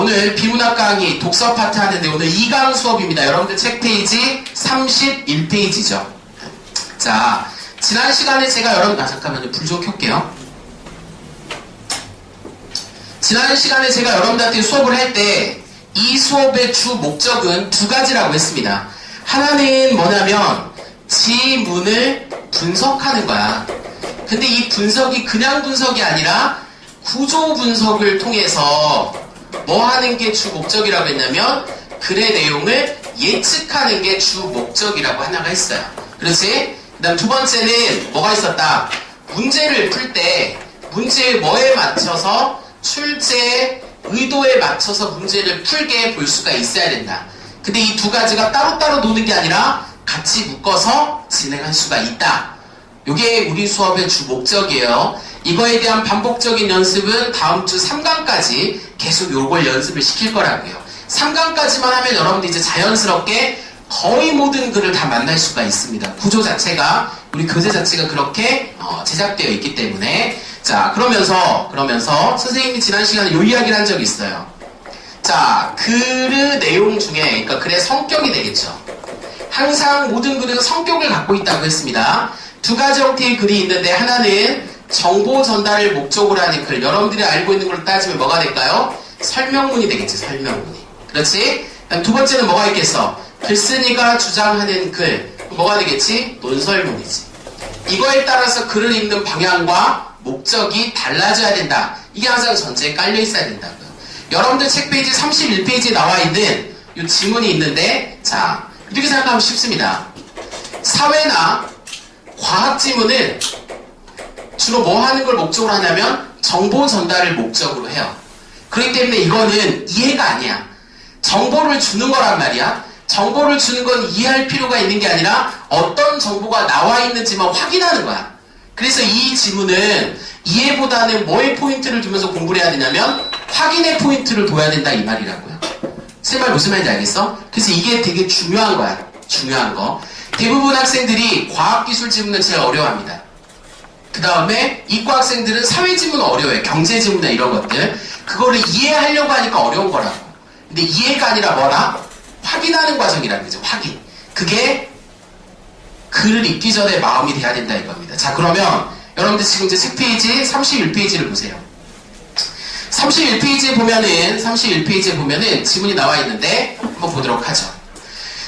오늘 비문학 강의 독서 파트 하는데 오늘 2강 수업입니다. 여러분들 책 페이지 31페이지죠. 자, 지난 시간에 제가 잠깐만요. 불 좀 켤게요. 지난 시간에 제가 여러분들한테 수업을 할 때 이 수업의 주 목적은 두 가지라고 했습니다. 하나는 뭐냐면 지문을 분석하는 거야. 근데 이 분석이 그냥 분석이 아니라 구조 분석을 통해서 뭐 하는 게 주 목적이라고 했냐면 글의 내용을 예측하는 게 주 목적이라고 하나가 있어요. 그렇지? 그 다음 두 번째는 뭐가 있었다? 문제를 풀 때 문제의 뭐에 맞춰서 출제의 의도에 맞춰서 문제를 풀게 볼 수가 있어야 된다. 근데 이 두 가지가 따로따로 노는 게 아니라 같이 묶어서 진행할 수가 있다. 이게 우리 수업의 주 목적이에요. 이거에 대한 반복적인 연습은 다음 주 3강까지 계속 요걸 연습을 시킬 거라고요. 3강까지만 하면 여러분들 이제 자연스럽게 거의 모든 글을 다 만날 수가 있습니다. 구조 자체가, 우리 교재 자체가 그렇게 제작되어 있기 때문에. 자, 그러면서 선생님이 지난 시간에 요 이야기를 한 적이 있어요. 자, 글의 내용 중에, 그러니까 글의 성격이 되겠죠. 항상 모든 글은 성격을 갖고 있다고 했습니다. 두 가지 형태의 글이 있는데 하나는 정보 전달을 목적으로 하는 글, 여러분들이 알고 있는 걸로 따지면 뭐가 될까요? 설명문이 되겠지, 설명문이. 그렇지? 두 번째는 뭐가 있겠어? 글쓴이가 주장하는 글, 뭐가 되겠지? 논설문이지. 이거에 따라서 글을 읽는 방향과 목적이 달라져야 된다. 이게 항상 전제에 깔려 있어야 된다고요. 여러분들 책 페이지 31페이지에 나와 있는 이 지문이 있는데, 자, 이렇게 생각하면 쉽습니다. 사회나 과학 지문은 주로 뭐 하는 걸 목적으로 하냐면 정보 전달을 목적으로 해요. 그렇기 때문에 이거는 이해가 아니야. 정보를 주는 거란 말이야. 정보를 주는 건 이해할 필요가 있는 게 아니라 어떤 정보가 나와 있는지만 확인하는 거야. 그래서 이 지문은 이해보다는 뭐에 포인트를 두면서 공부를 해야 되냐면 확인의 포인트를 둬야 된다 이 말이라고요. 제 말 무슨 말인지 알겠어? 그래서 이게 되게 중요한 거야. 중요한 거. 대부분 학생들이 과학기술 지문은 제일 어려워합니다. 그 다음에 이과 학생들은 사회지문은 어려워요. 경제지문이나 이런 것들. 그거를 이해하려고 하니까 어려운 거라고. 근데 이해가 아니라 뭐라? 확인하는 과정이라는 거죠. 확인. 그게 글을 읽기 전에 마음이 돼야 된다 이겁니다. 자, 그러면 여러분들 지금 이제 책 페이지 31페이지를 보세요. 31페이지에 보면은 지문이 나와 있는데 한번 보도록 하죠.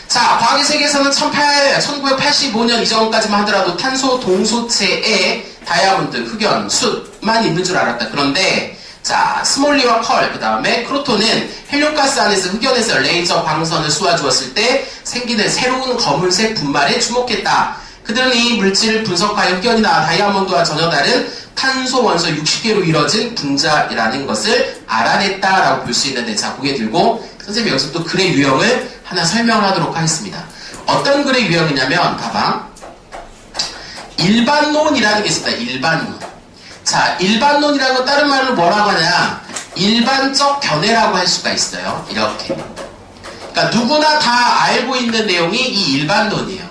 자, 과학의 세계에서는 1985년 이전까지만 하더라도 탄소 동소체에 다이아몬드, 흑연, 숯만 있는 줄 알았다. 그런데 자, 스몰리와 컬, 그 다음에 크로톤은 헬륨가스 안에서 흑연에서 레이저 광선을 쏘아주었을 때 생기는 새로운 검은색 분말에 주목했다. 그들은 이 물질을 분석하여 흑연이나 다이아몬드와 전혀 다른 탄소 원소 60개로 이루어진 분자라는 것을 알아냈다라고 볼 수 있는데, 자, 고개 들고 선생님이 여기서 또 글의 유형을 하나 설명을 하도록 하겠습니다. 어떤 글의 유형이냐면, 봐봐. 일반론이라는 게 있습니다. 일반론. 자, 일반론이라는 건 다른 말로 뭐라고 하냐? 일반적 견해라고 할 수가 있어요. 이렇게. 그러니까 누구나 다 알고 있는 내용이 이 일반론이에요.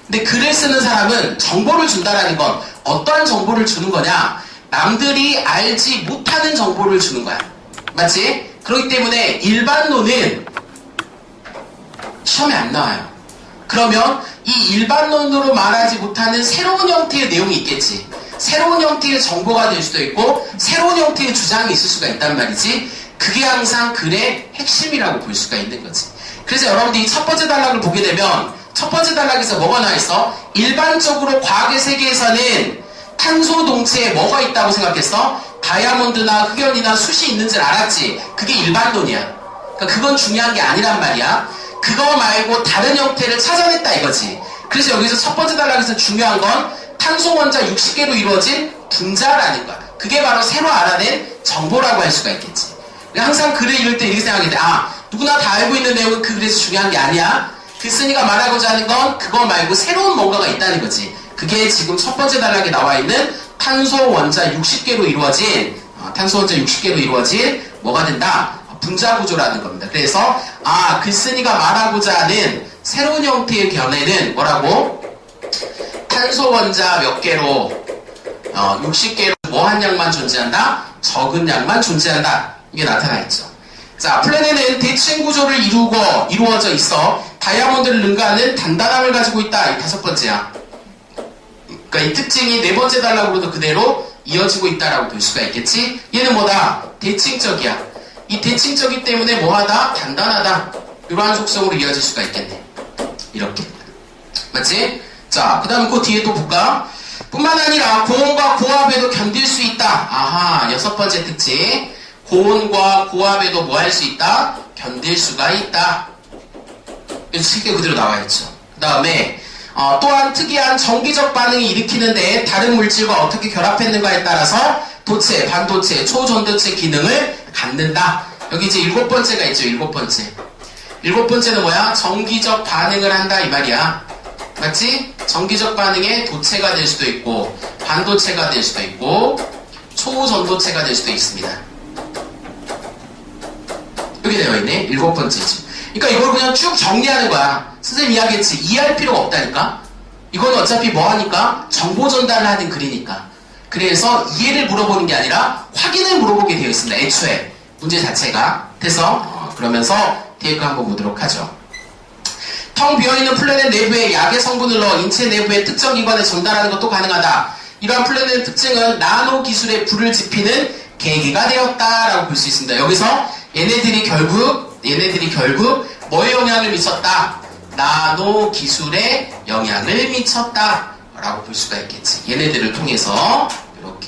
근데 글을 쓰는 사람은 정보를 준다라는 건 어떠한 정보를 주는 거냐? 남들이 알지 못하는 정보를 주는 거야. 맞지? 그렇기 때문에 일반론은 시험에 안 나와요. 그러면 이 일반론으로 말하지 못하는 새로운 형태의 내용이 있겠지. 새로운 형태의 정보가 될 수도 있고 새로운 형태의 주장이 있을 수가 있단 말이지. 그게 항상 글의 핵심이라고 볼 수가 있는 거지. 그래서 여러분들이 첫 번째 단락을 보게 되면 첫 번째 단락에서 뭐가 나와 있어? 일반적으로 과학의 세계에서는 탄소 동체에 뭐가 있다고 생각했어? 다이아몬드나 흑연이나 숯이 있는 줄 알았지. 그게 일반론이야. 그러니까 그건 중요한 게 아니란 말이야. 그거 말고 다른 형태를 찾아냈다 이거지. 그래서 여기서 첫 번째 단락에서 중요한 건 탄소 원자 60개로 이루어진 분자라는 거야. 그게 바로 새로 알아낸 정보라고 할 수가 있겠지. 항상 글을 읽을 때 이렇게 생각하게 돼. 아, 누구나 다 알고 있는 내용은 그 글에서 중요한 게 아니야. 글쓴이가 말하고자 하는 건 그거 말고 새로운 뭔가가 있다는 거지. 그게 지금 첫 번째 단락에 나와 있는 탄소 원자 60개로 이루어진 뭐가 된다? 분자 구조라는 겁니다. 그래서 글쓴이가 말하고자 하는 새로운 형태의 견해는 뭐라고? 탄소 원자 몇 개로 60개로 뭐 한 양만 존재한다? 적은 양만 존재한다. 이게 나타나 있죠. 자, 플래넷은 대칭 구조를 이루어져 있어 다이아몬드를 능가하는 단단함을 가지고 있다. 이 5번째야. 그러니까 이 특징이 4번째 단락으로도 그대로 이어지고 있다라고 볼 수가 있겠지? 얘는 뭐다? 대칭적이야. 이 대칭적이기 때문에 뭐하다? 단단하다. 이러한 속성으로 이어질 수가 있겠네. 이렇게. 맞지? 자, 그 다음 그 뒤에 또 볼까? 뿐만 아니라 고온과 고압에도 견딜 수 있다. 아하, 6번째 특징. 고온과 고압에도 뭐 할 수 있다? 견딜 수가 있다. 쉽게 그대로 나와있죠. 그 다음에 또한 특이한 정기적 반응을 일으키는데 다른 물질과 어떻게 결합했는가에 따라서 도체, 반도체, 초전도체 기능을 갖는다. 여기 이제 7번째가 있죠. 7번째. 7번째는 뭐야? 정기적 반응을 한다 이 말이야. 맞지? 정기적 반응에 도체가 될 수도 있고 반도체가 될 수도 있고 초전도체가 될 수도 있습니다. 여기 되어 있네. 7번째지. 그러니까 이걸 그냥 쭉 정리하는 거야. 선생님 이야기했지. 이해할 필요가 없다니까. 이건 어차피 뭐 하니까? 정보 전달을 하는 글이니까. 그래서 이해를 물어보는 게 아니라 확인을 물어보게 되어 있습니다. 애초에 문제 자체가. 그래서 그러면서 뒤에 거 한번 보도록 하죠. 텅 비어있는 플래넷 내부에 약의 성분을 넣어 인체 내부의 특정 기관에 전달하는 것도 가능하다. 이러한 플래넷의 특징은 나노 기술에 불을 지피는 계기가 되었다라고 볼 수 있습니다. 여기서 얘네들이 결국 뭐에 영향을 미쳤다? 나노 기술에 영향을 미쳤다 라고 볼 수가 있겠지. 얘네들을 통해서 이렇게.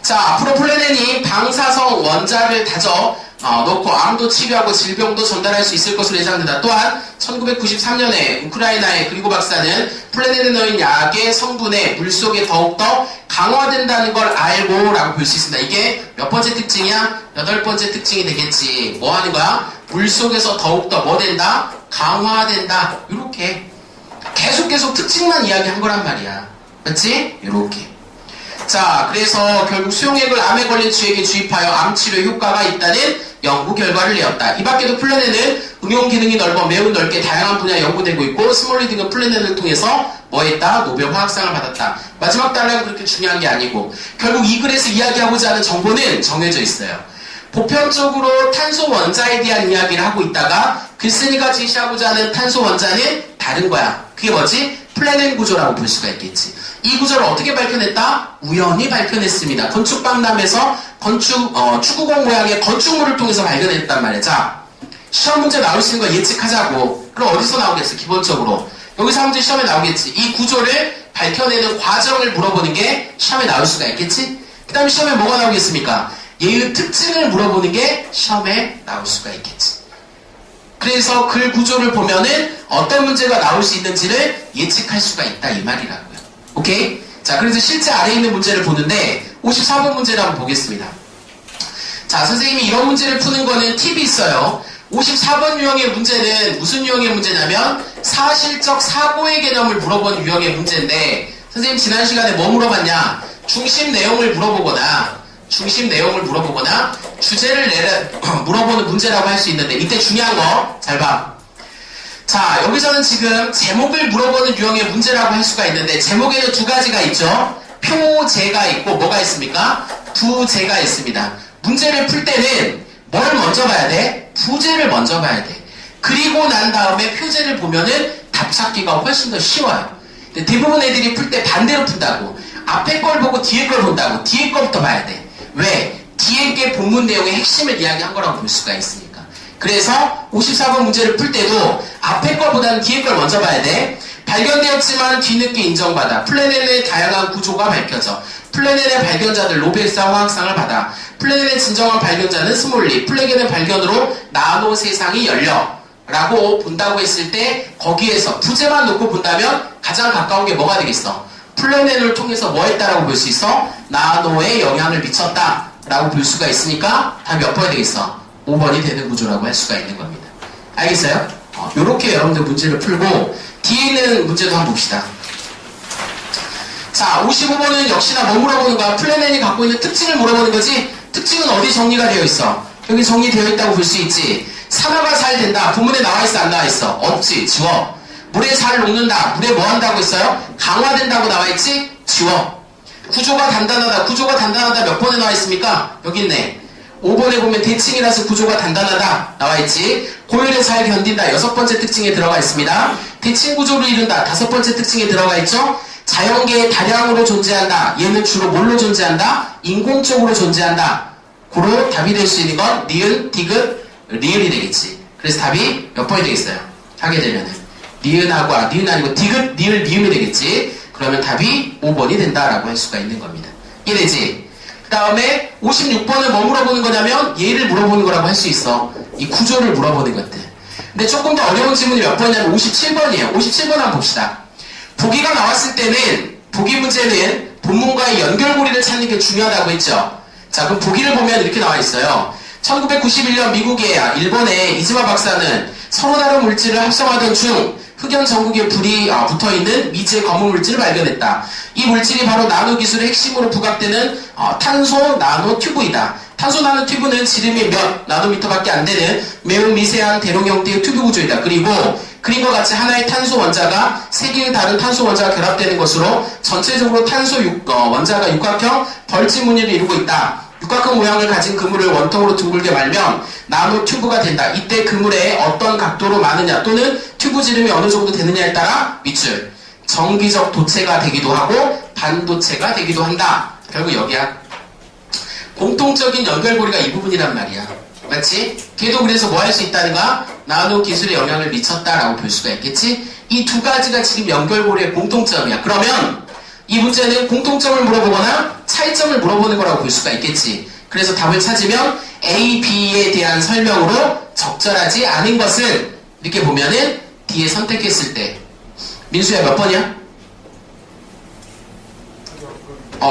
자, 앞으로 플래넷이 방사성 원자를 다져 놓고 암도 치료하고 질병도 전달할 수 있을 것으로 예상된다. 또한 1993년에 우크라이나의 그리고 박사는 플래넷에 넣은 약의 성분에 물속에 더욱더 강화된다는 걸 알고 라고 볼 수 있습니다. 이게 몇 번째 특징이야? 8번째 특징이 되겠지. 뭐 하는 거야? 물속에서 더욱더 뭐 된다? 강화된다. 이렇게 계속 특징만 이야기한 거란 말이야. 맞지? 이렇게. 자, 그래서 결국 수용액을 암에 걸린 쥐에게 주입하여 암치료 효과가 있다는 연구 결과를 내었다. 이 밖에도 플래넷은 응용 기능이 넓어 매우 넓게 다양한 분야에 연구되고 있고 스몰리 등은 플래넷을 통해서 뭐 했다? 노벨 화학상을 받았다. 마지막 단락은 그렇게 중요한 게 아니고 결국 이 글에서 이야기하고자 하는 정보는 정해져 있어요. 보편적으로 탄소 원자에 대한 이야기를 하고 있다가 글쓴이가 제시하고자 하는 탄소 원자는 다른 거야. 그게 뭐지? 플래넷 구조라고 볼 수가 있겠지. 이 구조를 어떻게 밝혀냈다? 우연히 밝혀냈습니다. 건축박람회에서 축구공 모양의 건축물을 통해서 발견했단 말이야. 자, 시험 문제 나올 수 있는 거 예측하자고. 그럼 어디서 나오겠어? 기본적으로 여기서 문제 시험에 나오겠지. 이 구조를 밝혀내는 과정을 물어보는 게 시험에 나올 수가 있겠지. 그 다음에 시험에 뭐가 나오겠습니까? 얘의 특징을 물어보는 게 시험에 나올 수가 있겠지. 그래서 글 구조를 보면은 어떤 문제가 나올 수 있는지를 예측할 수가 있다 이 말이라고요. 오케이? 자, 그래서 실제 아래에 있는 문제를 보는데 54번 문제를 한번 보겠습니다. 자, 선생님이 이런 문제를 푸는 거는 팁이 있어요. 54번 유형의 문제는 무슨 유형의 문제냐면 사실적 사고의 개념을 물어보는 유형의 문제인데 선생님 지난 시간에 뭐 물어봤냐? 중심 내용을 물어보거나 주제를 물어보는 문제라고 할 수 있는데 이때 중요한 거 잘 봐. 자, 여기서는 지금 제목을 물어보는 유형의 문제라고 할 수가 있는데 제목에는 2가지가 있죠. 표제가 있고 뭐가 있습니까? 부제가 있습니다. 문제를 풀 때는 뭘 먼저 봐야 돼? 부제를 먼저 봐야 돼. 그리고 난 다음에 표제를 보면은 답 찾기가 훨씬 더 쉬워요. 근데 대부분 애들이 풀 때 반대로 푼다고. 앞에 걸 보고 뒤에 걸 본다고. 뒤에 거부터 봐야 돼. 왜? 뒤에 게 본문 내용의 핵심을 이야기한 거라고 볼 수가 있으니까. 그래서 54번 문제를 풀 때도 앞에 걸보다는 뒤에 걸 먼저 봐야 돼. 발견되었지만 뒤늦게 인정받아. 플래넷의 다양한 구조가 밝혀져. 플래넷의 발견자들 노벨상 화학상을 받아. 플래넷의 진정한 발견자는 스몰리. 플래넷의 발견으로 나노 세상이 열려. 라고 본다고 했을 때 거기에서 부제만 놓고 본다면 가장 가까운 게 뭐가 되겠어? 플래넷을 통해서 뭐 했다라고 볼 수 있어? 나노에 영향을 미쳤다 라고 볼 수가 있으니까 답이 몇 번이 되겠어? 5번이 되는 구조라고 할 수가 있는 겁니다. 알겠어요? 요렇게 여러분들 문제를 풀고 뒤에 있는 문제도 한번 봅시다. 자, 55번은 역시나 뭐 물어보는 거야? 플래넷이 갖고 있는 특징을 물어보는 거지. 특징은 어디 정리가 되어 있어? 여기 정리되어 있다고 볼 수 있지. 산화가 잘 된다. 본문에 나와 있어 안 나와 있어? 없지. 지워. 물에 잘 녹는다. 물에 뭐 한다고 했어요? 강화된다고 나와 있지? 지워. 구조가 단단하다. 구조가 단단하다 몇 번에 나와 있습니까? 여기 있네. 5번에 보면 대칭이라서 구조가 단단하다 나와있지. 고열에 잘 견딘다 6번째 특징에 들어가 있습니다. 대칭 구조를 이룬다 5번째 특징에 들어가 있죠. 자연계에 다량으로 존재한다. 얘는 주로 뭘로 존재한다? 인공적으로 존재한다. 고로 답이 될 수 있는 건 니은, 디귿, 리을이 되겠지. 그래서 답이 몇 번이 되겠어요? 하게 되면은 니은하고 니은 아니고 디귿, 리을, 리음이 되겠지. 그러면 답이 5번이 된다라고 할 수가 있는 겁니다. 이해되지? 그 다음에 56번은 뭐 물어보는 거냐면 얘를 물어보는 거라고 할 수 있어. 이 구조를 물어보는 것들. 근데 조금 더 어려운 질문이 몇 번이냐면 57번이에요. 57번 한번 봅시다. 보기가 나왔을 때는 보기 문제는 본문과의 연결고리를 찾는 게 중요하다고 했죠. 자, 그럼 보기를 보면 이렇게 나와 있어요. 1991년 미국의 일본의 이즈마 박사는 서로 다른 물질을 합성하던 중 흑연 전국에 불이 붙어있는 미지의 검은 물질을 발견했다. 이 물질이 바로 나노 기술의 핵심으로 부각되는 탄소 나노 튜브이다. 탄소 나노 튜브는 지름이 몇 나노미터밖에 안 되는 매우 미세한 대롱 형태의 튜브 구조이다. 그리고 그림과 같이 하나의 탄소 원자가 세 개의 다른 탄소 원자가 결합되는 것으로 전체적으로 탄소 원자가 육각형 벌집 무늬를 이루고 있다. 육각형 모양을 가진 그물을 원통으로 둥글게 말면 나노 튜브가 된다. 이때 그물에 어떤 각도로 마느냐 또는 튜브 지름이 어느 정도 되느냐에 따라 밑줄 정기적 도체가 되기도 하고 반도체가 되기도 한다. 결국 여기야. 공통적인 연결고리가 이 부분이란 말이야. 맞지? 걔도 그래서 뭐 할 수 있다는가? 나노 기술에 영향을 미쳤다라고 볼 수가 있겠지? 이 두 가지가 지금 연결고리의 공통점이야. 그러면 이 문제는 공통점을 물어보거나 차이점을 물어보는 거라고 볼 수가 있겠지. 그래서 답을 찾으면 A, B에 대한 설명으로 적절하지 않은 것은 이렇게 보면은 D에 선택했을 때 민수야 몇 번이야?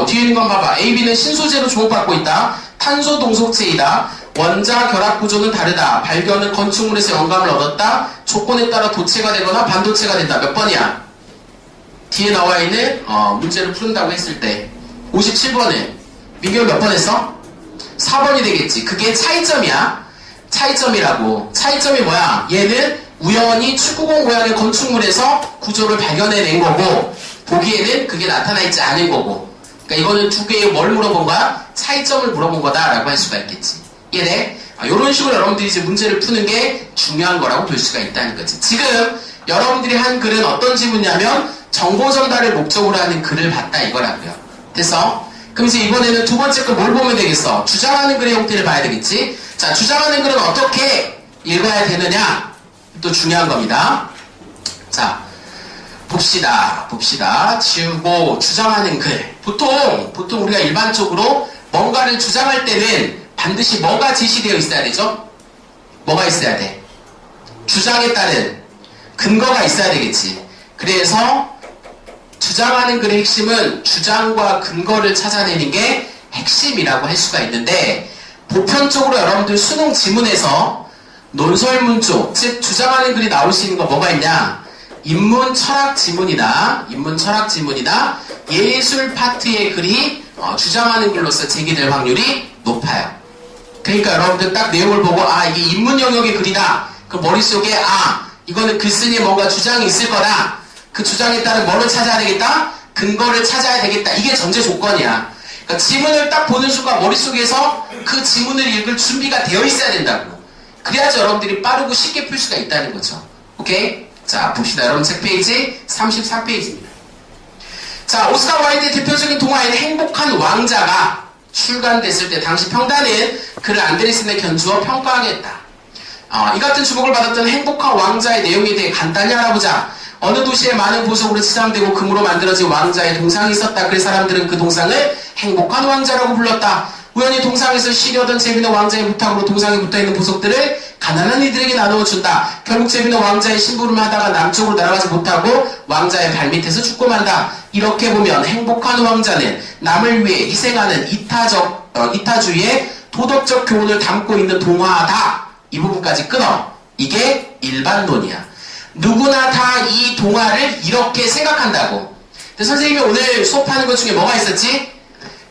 뒤에 있는 건 봐봐. A, B는 신소재로 주목받고 있다. 탄소 동속체이다. 원자 결합 구조는 다르다. 발견은 건축물에서 영감을 얻었다. 조건에 따라 도체가 되거나 반도체가 된다. 몇 번이야? 뒤에 나와 있는 문제를 푸른다고 했을 때 57번은 민규 몇 번 했어? 4번이 되겠지. 그게 차이점이야. 차이점이라고. 차이점이 뭐야? 얘는 우연히 축구공 모양의 건축물에서 구조를 발견해낸 거고 보기에는 그게 나타나 있지 않은 거고. 그러니까 이거는 두 개의 뭘 물어본 거야? 차이점을 물어본 거다라고 할 수가 있겠지. 이해돼? 이런 식으로 여러분들이 이제 문제를 푸는 게 중요한 거라고 볼 수가 있다는 거지. 지금 여러분들이 한 글은 어떤 지문이냐면 정보 전달을 목적으로 하는 글을 봤다 이거라고요. 됐어? 그럼 이제 이번에는 두 번째 거 뭘 보면 되겠어? 주장하는 글의 형태를 봐야 되겠지? 자, 주장하는 글은 어떻게 읽어야 되느냐? 또 중요한 겁니다. 자, 봅시다. 지우고 주장하는 글. 보통 우리가 일반적으로 뭔가를 주장할 때는 반드시 뭐가 제시되어 있어야 되죠? 뭐가 있어야 돼? 주장에 따른 근거가 있어야 되겠지. 그래서 주장하는 글의 핵심은 주장과 근거를 찾아내는 게 핵심이라고 할 수가 있는데 보편적으로 여러분들 수능 지문에서 논설문 쪽, 즉 주장하는 글이 나올 수 있는 거 뭐가 있냐? 인문 철학 지문이나 예술 파트의 글이 주장하는 글로서 제기될 확률이 높아요. 그러니까 여러분들 딱 내용을 보고 이게 인문 영역의 글이다. 그 머릿속에 이거는 글쓴이에 뭔가 주장이 있을 거다. 그 주장에 따른 뭐를 찾아야 되겠다? 근거를 찾아야 되겠다. 이게 전제 조건이야. 그러니까 지문을 딱 보는 순간 머릿속에서 그 지문을 읽을 준비가 되어 있어야 된다고. 그래야지 여러분들이 빠르고 쉽게 풀 수가 있다는 거죠. 오케이? 자, 봅시다. 여러분 책 페이지 34페이지입니다. 자, 오스카 와일드의 대표적인 동화인 행복한 왕자가 출간됐을 때 당시 평단은 그를 안데르센에 견주어 평가하겠다. 이 같은 주목을 받았던 행복한 왕자의 내용에 대해 간단히 알아보자. 어느 도시에 많은 보석으로 치장되고 금으로 만들어진 왕자의 동상이 있었다. 그래서 사람들은 그 동상을 행복한 왕자라고 불렀다. 우연히 동상에서 쉬려던 재미있는 왕자의 부탁으로 동상에 붙어있는 보석들을 가난한 이들에게 나누어 준다. 결국 재미있는 왕자의 심부름을 하다가 남쪽으로 날아가지 못하고 왕자의 발밑에서 죽고 만다. 이렇게 보면 행복한 왕자는 남을 위해 희생하는 이타주의의 도덕적 교훈을 담고 있는 동화다. 이 부분까지 끊어. 이게 일반론이야. 누구나 다 이 동화를 이렇게 생각한다고. 근데 선생님이 오늘 수업하는 것 중에 뭐가 있었지?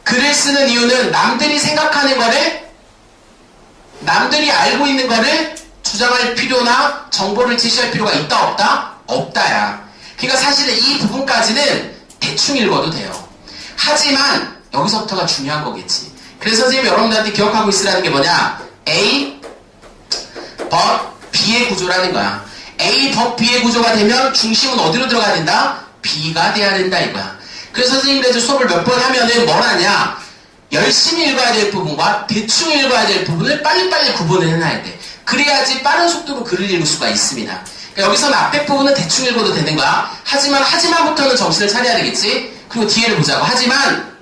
글을 쓰는 이유는 남들이 생각하는 거를, 남들이 알고 있는 거를 주장할 필요나 정보를 제시할 필요가 있다 없다? 없다야. 그러니까 사실은 이 부분까지는 대충 읽어도 돼요. 하지만 여기서부터가 중요한 거겠지. 그래서 선생님이 여러분들한테 기억하고 있으라는 게 뭐냐? A, but B의 구조라는 거야. A, but B의 구조가 되면 중심은 어디로 들어가야 된다? B가 돼야 된다 이거야. 그래서 선생님들 수업을 몇 번 하면은 뭘 하냐? 열심히 읽어야 될 부분과 대충 읽어야 될 부분을 빨리빨리 구분을 해놔야 돼. 그래야지 빠른 속도로 글을 읽을 수가 있습니다. 그러니까 여기서는 앞에 부분은 대충 읽어도 되는 거야. 하지만부터는 정신을 차려야 되겠지? 그리고 뒤에를 보자고. 하지만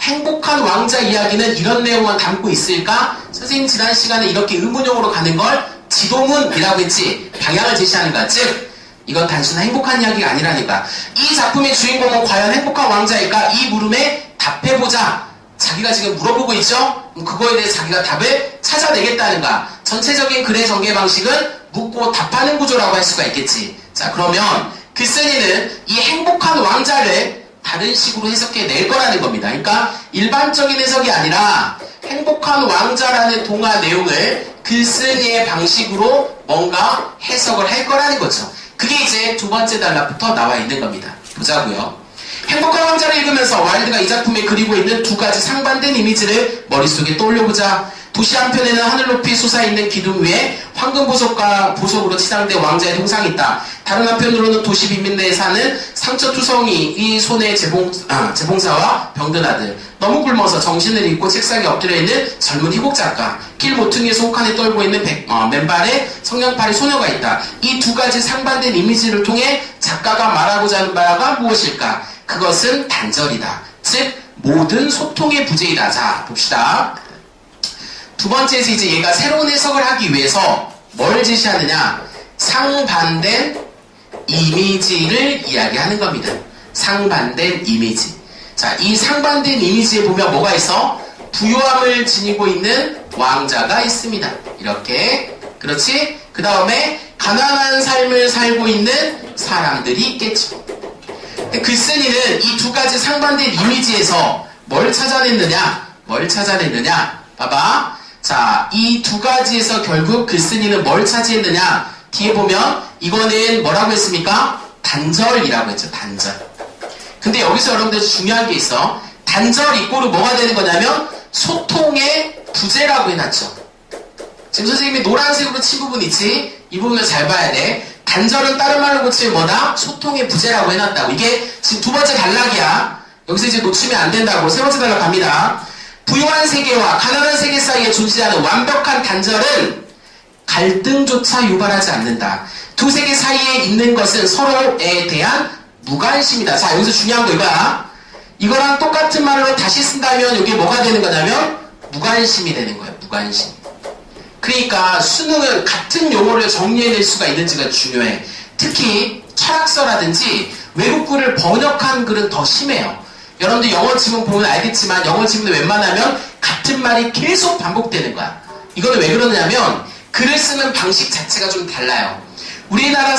행복한 왕자 이야기는 이런 내용만 담고 있을까? 선생님 지난 시간에 이렇게 의문형으로 가는 걸 지도문이라고 했지. 방향을 제시하는 거야. 즉 이건 단순한 행복한 이야기가 아니라니까. 이 작품의 주인공은 과연 행복한 왕자일까? 이 물음에 답해보자. 자기가 지금 물어보고 있죠? 그거에 대해 자기가 답을 찾아내겠다는 거야. 전체적인 글의 전개 방식은 묻고 답하는 구조라고 할 수가 있겠지. 자, 그러면 글쓴이는 이 행복한 왕자를 다른 식으로 해석해 낼 거라는 겁니다. 그러니까 일반적인 해석이 아니라 행복한 왕자라는 동화 내용을 글쓴이의 방식으로 뭔가 해석을 할 거라는 거죠. 그게 이제 두 번째 단락부터 나와 있는 겁니다. 보자고요. 행복한 왕자를 읽으면서 와일드가 이 작품에 그리고 있는 두 가지 상반된 이미지를 머릿속에 떠올려보자. 도시 한편에는 하늘 높이 솟아있는 기둥 위에 황금 보석으로 치장된 왕자의 동상이 있다. 다른 한편으로는 도시 빈민내에 사는 상처투성이 이 손의 재봉사와 병든 아들. 너무 굶어서 정신을 잃고 책상에 엎드려 있는 젊은 희곡 작가. 길 모퉁이에서 혹한에 떨고 있는 맨발의 성냥팔이 소녀가 있다. 이 두 가지 상반된 이미지를 통해 작가가 말하고자 하는 바가 무엇일까? 그것은 단절이다. 즉 모든 소통의 부재이다. 자, 봅시다. 두 번째에서 이제 얘가 새로운 해석을 하기 위해서 뭘 제시하느냐? 상반된 이미지를 이야기하는 겁니다. 상반된 이미지. 자, 이 상반된 이미지에 보면 뭐가 있어? 부유함을 지니고 있는 왕자가 있습니다. 이렇게. 그렇지? 그 다음에 가난한 삶을 살고 있는 사람들이 있겠죠. 근데 글쓴이는 이 두 가지 상반된 이미지에서 뭘 찾아냈느냐? 봐봐. 자, 이 두 가지에서 결국 글쓴이는 뭘 차지했느냐? 뒤에 보면 이거는 뭐라고 했습니까? 단절이라고 했죠. 단절. 근데 여기서 여러분들 중요한 게 있어. 단절 이꼬르 뭐가 되는 거냐면 소통의 부재라고 해놨죠. 지금 선생님이 노란색으로 친 부분 있지? 이 부분을 잘 봐야 돼. 단절은 다른 말로 고치면 뭐다? 소통의 부재라고 해놨다고. 이게 지금 두 번째 단락이야. 여기서 이제 놓치면 안 된다고. 세 번째 단락 갑니다. 부유한 세계와 가난한 세계 사이에 존재하는 완벽한 단절은 갈등조차 유발하지 않는다. 두 세계 사이에 있는 것은 서로에 대한 무관심이다. 자, 여기서 중요한 거 이거야. 이거랑 똑같은 말로 다시 쓴다면 이게 뭐가 되는 거냐면 무관심이 되는 거예요. 무관심. 그러니까 수능은 같은 용어를 정리해낼 수가 있는지가 중요해. 특히 철학서라든지 외국글을 번역한 글은 더 심해요. 여러분들 영어 지문 보면 알겠지만 영어 지문은 웬만하면 같은 말이 계속 반복되는 거야. 이거는 왜 그러냐면 글을 쓰는 방식 자체가 좀 달라요. 우리나라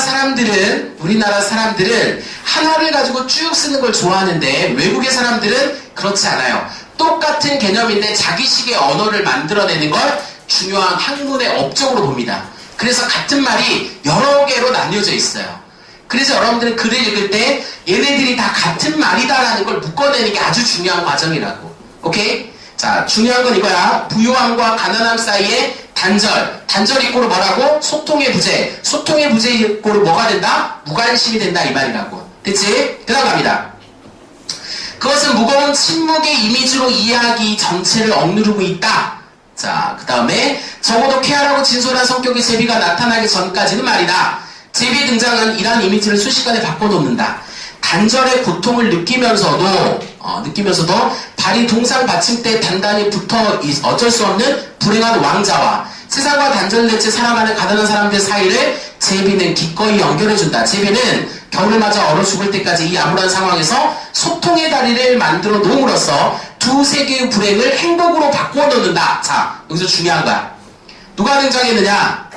사람들은 하나를 가지고 쭉 쓰는 걸 좋아하는데 외국의 사람들은 그렇지 않아요. 똑같은 개념인데 자기식의 언어를 만들어내는 걸 중요한 학문의 업적으로 봅니다. 그래서 같은 말이 여러 개로 나뉘어져 있어요. 그래서 여러분들은 글을 읽을 때 얘네들이 다 같은 말이다라는 걸 묶어내는 게 아주 중요한 과정이라고. 오케이? 자, 중요한 건 이거야. 부유함과 가난함 사이에 단절. 단절 이꼬르 뭐라고? 소통의 부재. 소통의 부재 이꼬르 뭐가 된다? 무관심이 된다 이 말이라고. 됐지? 그 다음 갑니다. 그것은 무거운 침묵의 이미지로 이야기 전체를 억누르고 있다. 자, 그 다음에 적어도 쾌활하고 진솔한 성격의 제비가 나타나기 전까지는 말이다. 제비의 등장은 이러한 이미지를 순식간에 바꿔놓는다. 단절의 고통을 느끼면서도 발이 동상 받침대에 단단히 붙어 어쩔 수 없는 불행한 왕자와 세상과 단절된 채 살아가는 가난한 사람들 사이를 제비는 기꺼이 연결해준다. 제비는 겨울을 맞아 얼어 죽을 때까지 이 암울한 상황에서 소통의 다리를 만들어 놓음으로써 두 세계의 불행을 행복으로 바꾸어 놓는다. 자, 여기서 중요한 거야. 누가 등장했느냐?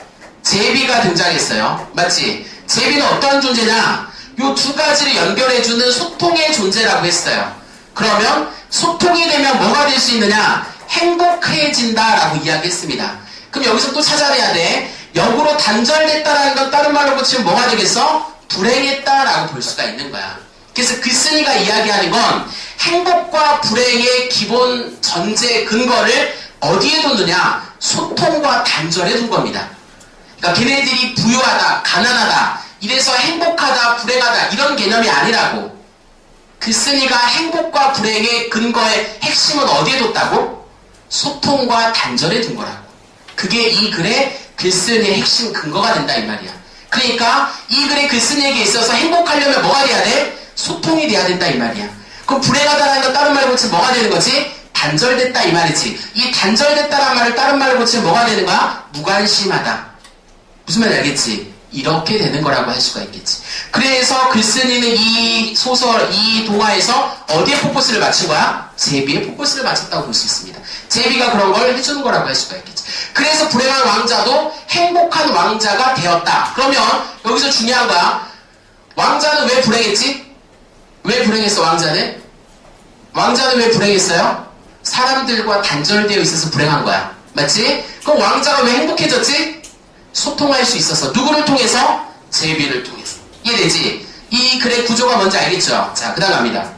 제비가 등장했어요. 맞지? 제비는 어떠한 존재냐? 요 두 가지를 연결해주는 소통의 존재라고 했어요. 그러면 소통이 되면 뭐가 될 수 있느냐? 행복해진다라고 이야기했습니다. 그럼 여기서 또 찾아내야 돼. 역으로 단절됐다라는 건 다른 말로 고치면 뭐가 되겠어? 불행했다라고 볼 수가 있는 거야. 그래서 글쓴이가 이야기하는 건 행복과 불행의 기본 전제 근거를 어디에 뒀느냐? 소통과 단절에 둔 겁니다. 그러니까 걔네들이 부유하다, 가난하다, 이래서 행복하다, 불행하다 이런 개념이 아니라고. 글쓴이가 행복과 불행의 근거의 핵심은 어디에 뒀다고? 소통과 단절에 둔 거라고. 그게 이 글의 글쓴이의 핵심 근거가 된다 이 말이야. 그러니까 이 글의 글쓴이에게 있어서 행복하려면 뭐가 돼야 돼? 소통이 돼야 된다 이 말이야. 그럼 불행하다라는 건 다른 말로 고치면 뭐가 되는 거지? 단절됐다 이 말이지. 이 단절됐다라는 말을 다른 말로 고치면 뭐가 되는 거야? 무관심하다. 무슨 말인지 알겠지? 이렇게 되는 거라고 할 수가 있겠지. 그래서 글쓴이는 이 소설, 이 동화에서 어디에 포커스를 맞춘 거야? 제비에 포커스를 맞췄다고 볼 수 있습니다. 제비가 그런 걸 해주는 거라고 할 수가 있겠지. 그래서 불행한 왕자도 행복한 왕자가 되었다. 그러면 여기서 중요한 거야. 왕자는 왜 불행했지? 왜 불행했어 왕자는? 왕자는 왜 불행했어요? 사람들과 단절되어 있어서 불행한 거야. 맞지? 그럼 왕자가 왜 행복해졌지? 소통할 수 있어서. 누구를 통해서? 제비를 통해서. 이해되지? 이 글의 구조가 뭔지 알겠죠? 자, 그 다음 갑니다.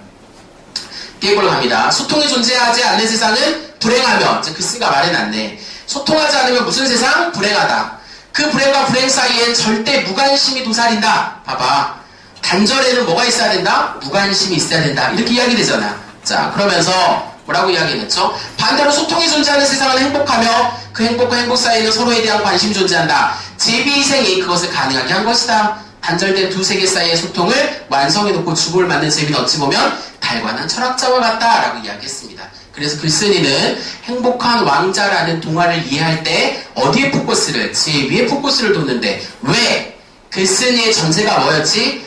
뒤에걸로 갑니다. 소통이 존재하지 않는 세상은 불행하며, 글쓰기가 말해놨네. 소통하지 않으면 무슨 세상? 불행하다. 그 불행과 불행 사이엔 절대 무관심이 도사린다. 봐봐. 단절에는 뭐가 있어야 된다? 무관심이 있어야 된다. 이렇게 이야기되잖아. 자, 그러면서 뭐라고 이야기했죠? 반대로 소통이 존재하는 세상은 행복하며 그 행복과 행복 사이에는 서로에 대한 관심이 존재한다. 제비희생이 그것을 가능하게 한 것이다. 단절된 두 세계 사이의 소통을 완성해놓고 주고를 만든 제비는 어찌 보면 달관한 철학자와 같다라고 이야기했습니다. 그래서 글쓴이는 행복한 왕자라는 동화를 이해할 때 어디에 포커스를? 제비에 포커스를 뒀는데 왜? 글쓴이의 전제가 뭐였지?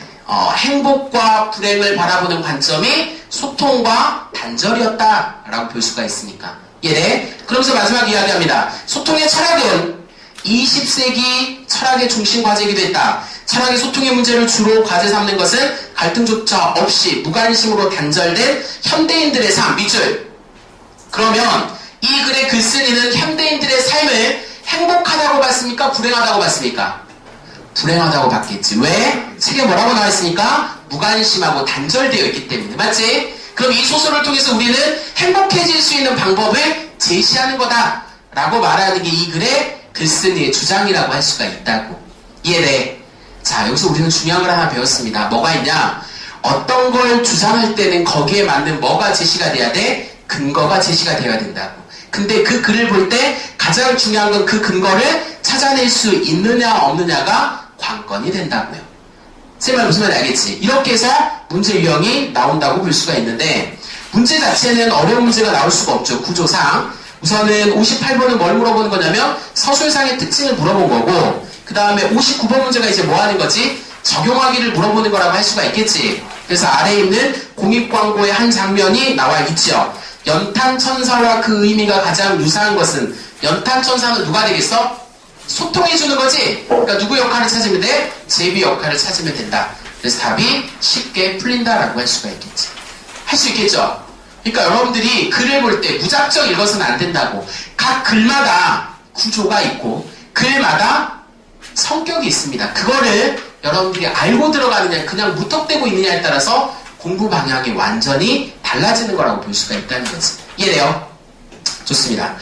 행복과 불행을 바라보는 관점이 소통과 단절이었다라고 볼 수가 있으니까. 예. 그러면서 마지막 이야기합니다. 소통의 철학은 20세기 철학의 중심 과제이기도 했다. 철학의 소통의 문제를 주로 과제 삼는 것은 갈등조차 없이 무관심으로 단절된 현대인들의 삶, 밑줄. 그러면 이 글의 글쓴이는 현대인들의 삶을 행복하다고 봤습니까? 불행하다고 봤습니까? 불행하다고 봤겠지. 왜? 책에 뭐라고 나와있으니까? 무관심하고 단절되어 있기 때문에. 맞지? 그럼 이 소설을 통해서 우리는 행복해질 수 있는 방법을 제시하는 거다 라고 말하는 게 이 글의 글쓴이의 주장이라고 할 수가 있다고. 이해돼? 자, 여기서 우리는 중요한 걸 하나 배웠습니다. 뭐가 있냐? 어떤 걸 주장할 때는 거기에 맞는 뭐가 제시가 돼야 돼? 근거가 제시가 되어야 된다고. 근데 그 글을 볼 때 가장 중요한 건 그 근거를 찾아낼 수 있느냐 없느냐가 관건이 된다고요. 제 말 무슨 말인지 알겠지? 이렇게 해서 문제 유형이 나온다고 볼 수가 있는데 문제 자체는 어려운 문제가 나올 수가 없죠. 구조상. 우선은 58번은 뭘 물어보는 거냐면 서술상의 특징을 물어본 거고 그 다음에 59번 문제가 이제 뭐 하는 거지? 적용하기를 물어보는 거라고 할 수가 있겠지. 그래서 아래에 있는 공익광고의 한 장면이 나와 있죠. 연탄천사와 그 의미가 가장 유사한 것은 연탄천사는 누가 되겠어? 소통해주는 거지. 그러니까 누구 역할을 찾으면 돼? 제비 역할을 찾으면 된다. 그래서 답이 쉽게 풀린다라고 할 수가 있겠지. 할 수 있겠죠? 그러니까 여러분들이 글을 볼 때 무작정 읽어서는 안 된다고. 각 글마다 구조가 있고 글마다 성격이 있습니다. 그거를 여러분들이 알고 들어가느냐 그냥 무턱대고 있느냐에 따라서 공부 방향이 완전히 달라지는 거라고 볼 수가 있다는 거지. 이해돼요? 좋습니다.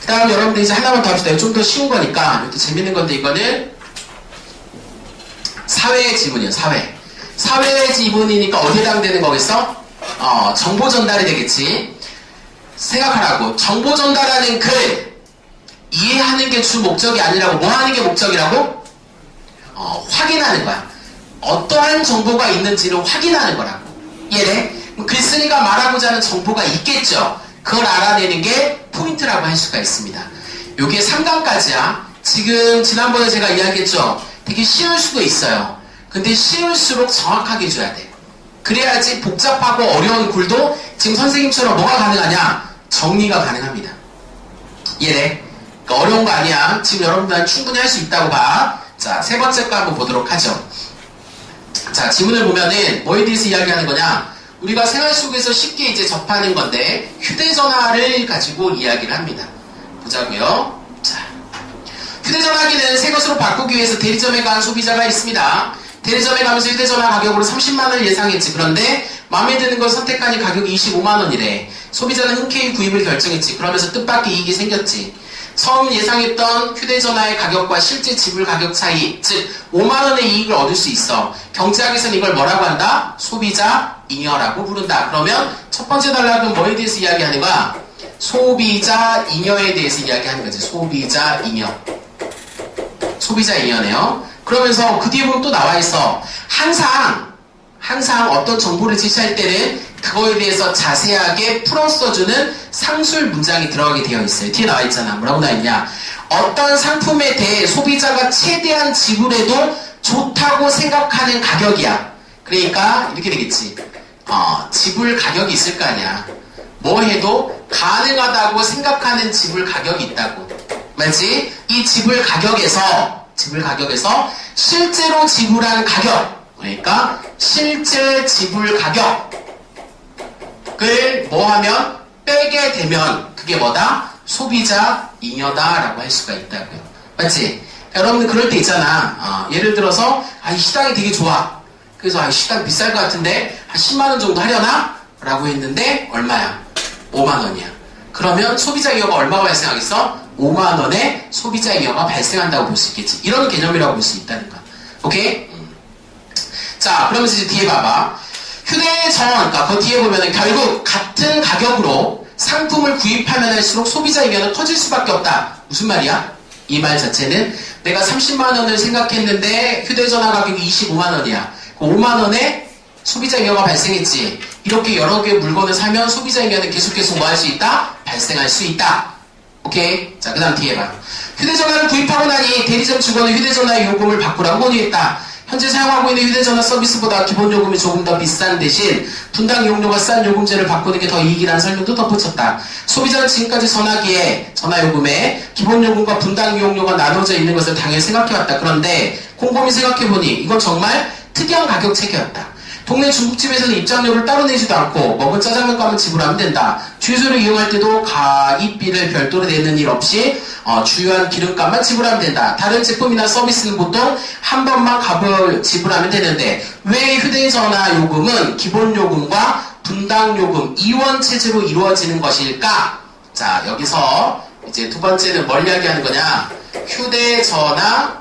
그 다음 여러분들 이제 하나만 더 합시다. 좀 더 쉬운 거니까 이것도 재밌는 건데 이거는 사회 지문이에요. 사회 지문이니까 어디에 해당되는 거겠어? 정보 전달이 되겠지. 생각하라고. 정보 전달하는 글 이해하는 게 주 목적이 아니라고. 뭐 하는 게 목적이라고? 확인하는 거야. 어떠한 정보가 있는지를 확인하는 거라고. 이해돼? 글쓴이가 말하고자 하는 정보가 있겠죠. 그걸 알아내는 게 포인트라고 할 수가 있습니다. 요게 3강까지야. 지금 지난번에 제가 이야기했죠. 되게 쉬울 수도 있어요. 근데 쉬울수록 정확하게 줘야 돼. 그래야지 복잡하고 어려운 글도 지금 선생님처럼 뭐가 가능하냐? 정리가 가능합니다. 이해돼? 그러니까 어려운 거 아니야. 지금 여러분들은 충분히 할 수 있다고 봐. 자, 세 번째 거 한번 보도록 하죠. 자, 지문을 보면은 뭐에 대해서 이야기하는 거냐? 우리가 생활 속에서 쉽게 이제 접하는 건데 휴대전화를 가지고 이야기를 합니다. 보자고요. 자, 휴대전화기는 새 것으로 바꾸기 위해서 대리점에 간 소비자가 있습니다. 대리점에 가면서 휴대전화 가격으로 30만원을 예상했지. 그런데 마음에 드는 걸 선택하니 가격이 25만원이래. 소비자는 흔쾌히 구입을 결정했지. 그러면서 뜻밖의 이익이 생겼지. 처음 예상했던 휴대전화의 가격과 실제 지불 가격 차이, 즉 5만원의 이익을 얻을 수 있어. 경제학에서는 이걸 뭐라고 한다? 소비자 잉여라고 부른다. 그러면 첫 번째 단락은 뭐에 대해서 이야기하는 거야? 소비자 잉여에 대해서 이야기하는 거지. 소비자 잉여. 소비자 잉여네요. 그러면서 그 뒤에 보면 또 나와 있어. 항상 어떤 정보를 제시할 때는 그거에 대해서 자세하게 풀어 써주는 상술 문장이 들어가게 되어 있어요. 뒤에 나와 있잖아. 뭐라고 나와 있냐? 어떤 상품에 대해 소비자가 최대한 지불해도 좋다고 생각하는 가격이야. 그러니까 이렇게 되겠지. 지불 가격이 있을 거 아니야. 뭐 해도 가능하다고 생각하는 지불 가격이 있다고. 맞지? 이 지불 가격에서 실제로 지불한 가격, 그러니까 실제 지불 가격을 뭐 하면 빼게 되면 그게 뭐다? 소비자 잉여다라고 할 수가 있다고요. 맞지? 여러분들 그럴 때 있잖아. 예를 들어서 이 시장이 되게 좋아. 그래서 시장 비쌀 것 같은데 한 10만원 정도 하려나? 라고 했는데 얼마야? 5만원이야. 그러면 소비자 잉여가 얼마가 발생하겠어? 5만원의 소비자 잉여가 발생한다고 볼 수 있겠지. 이런 개념이라고 볼 수 있다는 거야. 오케이? 자, 그러면서 이제 뒤에 봐봐. 휴대전, 그러니까 그 뒤에 보면은 결국 같은 가격으로 상품을 구입하면 할수록 소비자 잉여는 커질 수밖에 없다. 무슨 말이야? 이 말 자체는 내가 30만원을 생각했는데 휴대전화 가격이 25만원이야. 5만원에 소비자 잉여가 발생했지. 이렇게 여러 개의 물건을 사면 소비자 잉여는 계속해서 뭐 할 수 있다? 발생할 수 있다. 오케이? 자, 그 다음 뒤에 봐. 휴대전화를 구입하고 나니 대리점 직원은 휴대전화의 요금을 바꾸라고 권유했다. 현재 사용하고 있는 휴대전화 서비스보다 기본 요금이 조금 더 비싼 대신 분당 이용료가 싼 요금제를 바꾸는 게 더 이익이라는 설명도 덧붙였다. 소비자는 지금까지 전화기에 전화요금에 기본 요금과 분당 이용료가 나눠져 있는 것을 당연히 생각해왔다. 그런데 곰곰이 생각해보니 이건 정말 특이한 가격 체계였다. 동네 중국집에서는 입장료를 따로 내지도 않고 먹은 짜장면 값을 지불하면 된다. 주유소를 이용할 때도 가입비를 별도로 내는 일 없이 주요한 기름값만 지불하면 된다. 다른 제품이나 서비스는 보통 한 번만 값을 지불하면 되는데 왜 휴대전화 요금은 기본 요금과 분당 요금 이원 체제로 이루어지는 것일까? 자, 여기서 이제 두 번째는 뭘 이야기하는 거냐? 휴대전화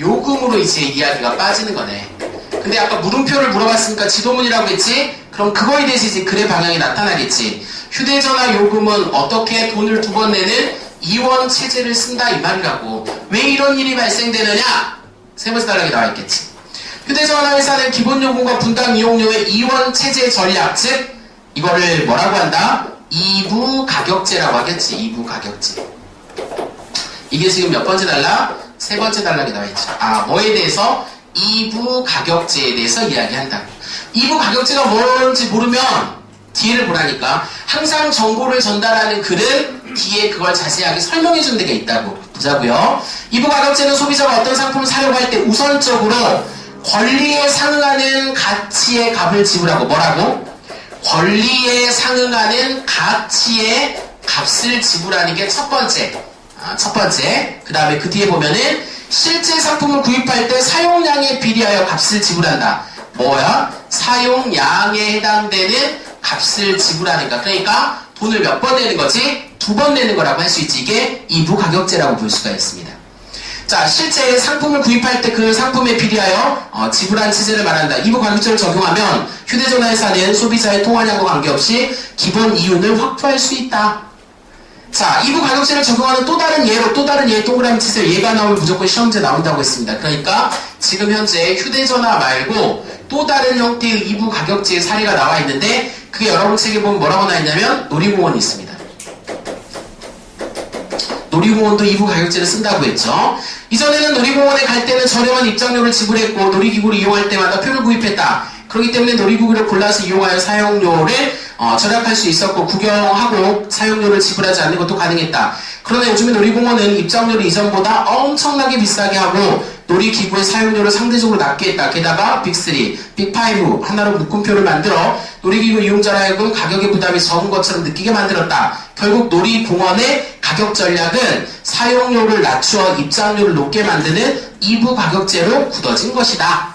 요금으로 이제 이야기가 빠지는 거네. 근데 아까 물음표를 물어봤으니까 지도문이라고 했지? 그럼 그거에 대해서 이제 글의 방향이 나타나겠지. 휴대전화 요금은 어떻게 돈을 두 번 내는 이원 체제를 쓴다 이 말이라고. 왜 이런 일이 발생되느냐? 세 번째 단락에 나와 있겠지. 휴대전화 회사는 기본 요금과 분당 이용료의 이원 체제 전략, 즉 이거를 뭐라고 한다? 이부 가격제라고 하겠지. 이부 가격제. 이게 지금 몇 번째 단락? 세 번째 단락에 나와 있죠. 뭐에 대해서? 이부 가격제에 대해서 이야기한다. 이부 가격제가 뭔지 모르면 뒤를 보라니까. 항상 정보를 전달하는 글은 뒤에 그걸 자세하게 설명해 주는 데가 있다고. 보자고요. 이부 가격제는 소비자가 어떤 상품을 사려고 할 때 우선적으로 권리에 상응하는 가치의 값을 지불하고 뭐라고? 권리에 상응하는 가치의 값을 지불하는 게 첫 번째. 첫 번째. 그 다음에 그 뒤에 보면은 실제 상품을 구입할 때 사용량에 비례하여 값을 지불한다. 뭐야? 사용량에 해당되는 값을 지불하니까. 그러니까 돈을 몇 번 내는 거지? 두 번 내는 거라고 할 수 있지. 이게 이부 가격제라고 볼 수가 있습니다. 자, 실제 상품을 구입할 때 그 상품에 비례하여 지불한 체제를 말한다. 이부 가격제를 적용하면 휴대전화 회사는 소비자의 통화량과 관계없이 기본 이윤을 확보할 수 있다. 자, 이부 가격제를 적용하는 또 다른 예로 또 다른 예 동그라미 치세요. 얘가 나오면 무조건 시험지에 나온다고 했습니다. 그러니까 지금 현재 휴대전화 말고 또 다른 형태의 이부 가격제의 사례가 나와 있는데 그게 여러분 책에 보면 뭐라고 나와 있냐면 놀이공원이 있습니다. 놀이공원도 이부 가격제를 쓴다고 했죠. 이전에는 놀이공원에 갈 때는 저렴한 입장료를 지불했고 놀이기구를 이용할 때마다 표를 구입했다. 그렇기 때문에 놀이기구를 골라서 이용하여 사용료를 절약할 수 있었고 구경하고 사용료를 지불하지 않는 것도 가능했다. 그러나 요즘에 놀이공원은 입장료를 이전보다 엄청나게 비싸게 하고 놀이기구의 사용료를 상대적으로 낮게 했다. 게다가 빅3, 빅5 하나로 묶음표를 만들어 놀이기구 이용자라 하여금 가격의 부담이 적은 것처럼 느끼게 만들었다. 결국 놀이공원의 가격 전략은 사용료를 낮추어 입장료를 높게 만드는 이부 가격제로 굳어진 것이다.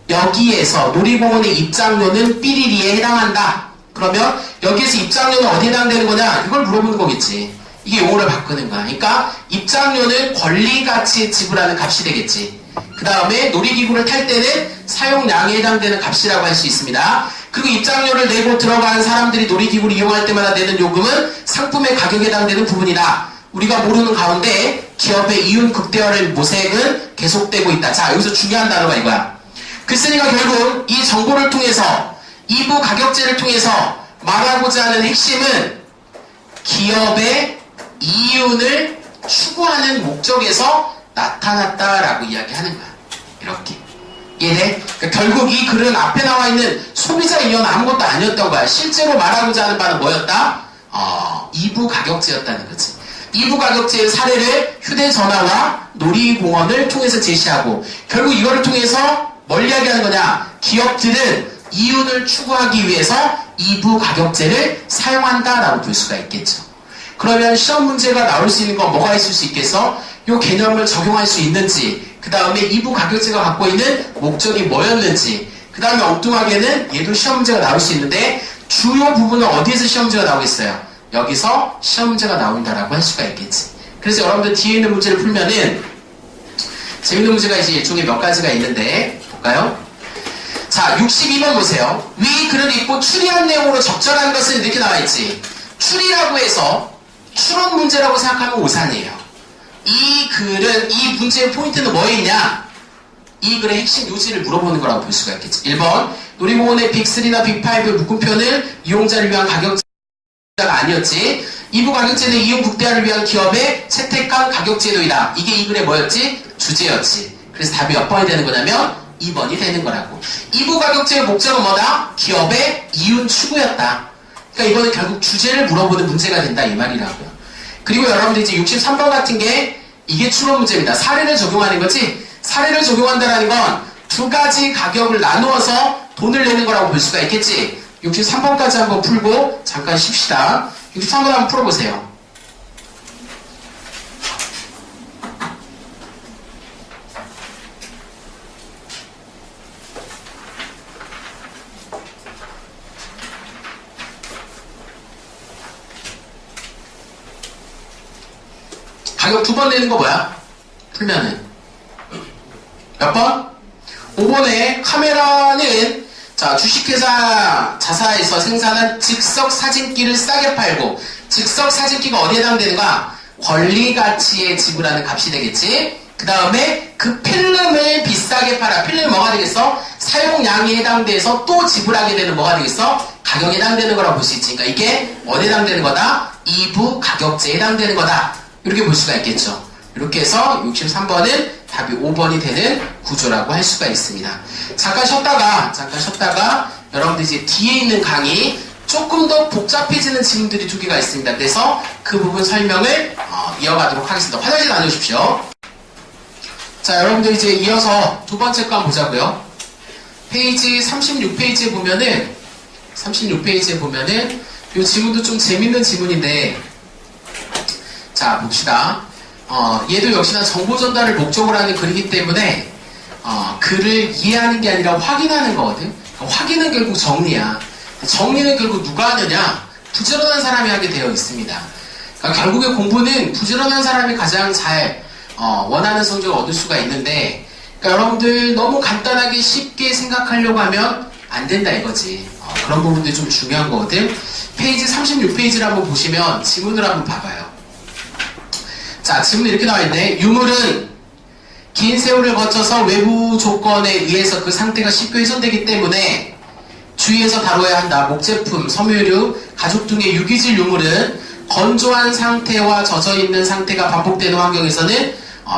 여기에서 놀이공원의 입장료는 삐리리에 해당한다. 그러면 여기에서 입장료는 어디에 해당되는 거냐? 이걸 물어보는 거겠지. 이게 용어를 바꾸는 거야. 그러니까 입장료는 권리가치에 지불하는 값이 되겠지. 그 다음에 놀이기구를 탈 때는 사용량에 해당되는 값이라고 할 수 있습니다. 그리고 입장료를 내고 들어가는 사람들이 놀이기구를 이용할 때마다 내는 요금은 상품의 가격에 해당되는 부분이다. 우리가 모르는 가운데 기업의 이윤 극대화의 모색은 계속되고 있다. 자, 여기서 중요한 단어가 이거야. 글쓴이가 결국 이 정보를 통해서 2부 가격제를 통해서 말하고자 하는 핵심은 기업의 이윤을 추구하는 목적에서 나타났다라고 이야기하는 거야. 이렇게. 이해돼? 그러니까 결국 이 글은 앞에 나와 있는 소비자 이윤은 아무것도 아니었던 거야. 실제로 말하고자 하는 바는 뭐였다? 2부 가격제였다는 거지. 2부 가격제의 사례를 휴대전화와 놀이공원을 통해서 제시하고 결국 이거를 통해서 뭘 이야기하는 거냐? 기업들은 이윤을 추구하기 위해서 2부 가격제를 사용한다라고 볼 수가 있겠죠. 그러면 시험 문제가 나올 수 있는 건 뭐가 있을 수 있겠어? 이 개념을 적용할 수 있는지, 그 다음에 2부 가격제가 갖고 있는 목적이 뭐였는지, 그 다음에 엉뚱하게는 얘도 시험 문제가 나올 수 있는데 주요 부분은 어디에서 시험 문제가 나오겠어요? 여기서 시험 문제가 나온다라고 할 수가 있겠지. 그래서 여러분들 뒤에 있는 문제를 풀면은 재밌는 문제가 이제 일종의 몇 가지가 있는데 볼까요? 자, 62번 보세요. 위 글을 읽고 추리한 내용으로 적절한 것은 이렇게 나와있지. 추리라고 해서 추론 문제라고 생각하면 오산이에요. 이 글은, 이 문제의 포인트는 뭐에 있냐? 이 글의 핵심 요지를 물어보는 거라고 볼 수가 있겠지. 1번, 놀이공원의 빅3나 빅5의 묶음표는 이용자를 위한 가격제가 아니었지. 2부 가격제는 이용 극대화를 위한 기업의 채택한 가격제도이다. 이게 이 글의 뭐였지? 주제였지. 그래서 답이 몇 번이 되는 거냐면 2번이 되는 거라고. 2부 가격제의 목적은 뭐다? 기업의 이윤 추구였다. 그러니까 이거는 결국 주제를 물어보는 문제가 된다 이 말이라고요. 그리고 여러분들 이제 63번 같은 게 이게 추론 문제입니다. 사례를 적용하는 거지. 사례를 적용한다는 건 두 가지 가격을 나누어서 돈을 내는 거라고 볼 수가 있겠지. 63번까지 한번 풀고 잠깐 쉽시다. 63번 한번 풀어보세요. 가격 두 번 내는 거 뭐야? 풀면은 몇 번? 5번에 카메라는 자 주식회사 자사에서 생산한 즉석 사진기를 싸게 팔고 즉석 사진기가 어디에 해당되는가? 권리가치에 지불하는 값이 되겠지. 그 다음에 그 필름을 비싸게 팔아. 필름이 뭐가 되겠어? 사용량에 해당돼서 또 지불하게 되는 뭐가 되겠어? 가격에 해당되는 거라고 볼 수 있지. 그러니까 이게 어디에 해당되는 거다? 2부 가격제에 해당되는 거다. 이렇게 볼 수가 있겠죠. 이렇게 해서 63번은 답이 5번이 되는 구조라고 할 수가 있습니다. 잠깐 쉬었다가 여러분들 이제 뒤에 있는 강의 조금 더 복잡해지는 질문들이 두 개가 있습니다. 그래서 그 부분 설명을 이어가도록 하겠습니다. 화장실 다녀오십시오. 자, 여러분들 이제 이어서 두 번째 거 한번 보자고요. 페이지 36페이지에 보면은 이 지문도 좀 재밌는 지문인데 자, 봅시다. 얘도 역시나 정보 전달을 목적으로 하는 글이기 때문에 글을 이해하는 게 아니라 확인하는 거거든. 확인은 결국 정리야. 정리는 결국 누가 하느냐? 부지런한 사람이 하게 되어 있습니다. 그러니까 결국에 공부는 부지런한 사람이 가장 잘 원하는 성적을 얻을 수가 있는데 그러니까 여러분들 너무 간단하게 쉽게 생각하려고 하면 안 된다 이거지. 그런 부분들이 좀 중요한 거거든. 페이지 36페이지를 한번 보시면 지문을 한번 봐봐요. 자, 지문이 이렇게 나와있네. 유물은 긴 세월을 거쳐서 외부 조건에 의해서 그 상태가 쉽게 훼손되기 때문에 주의해서 다뤄야 한다. 목제품, 섬유류, 가죽 등의 유기질 유물은 건조한 상태와 젖어있는 상태가 반복되는 환경에서는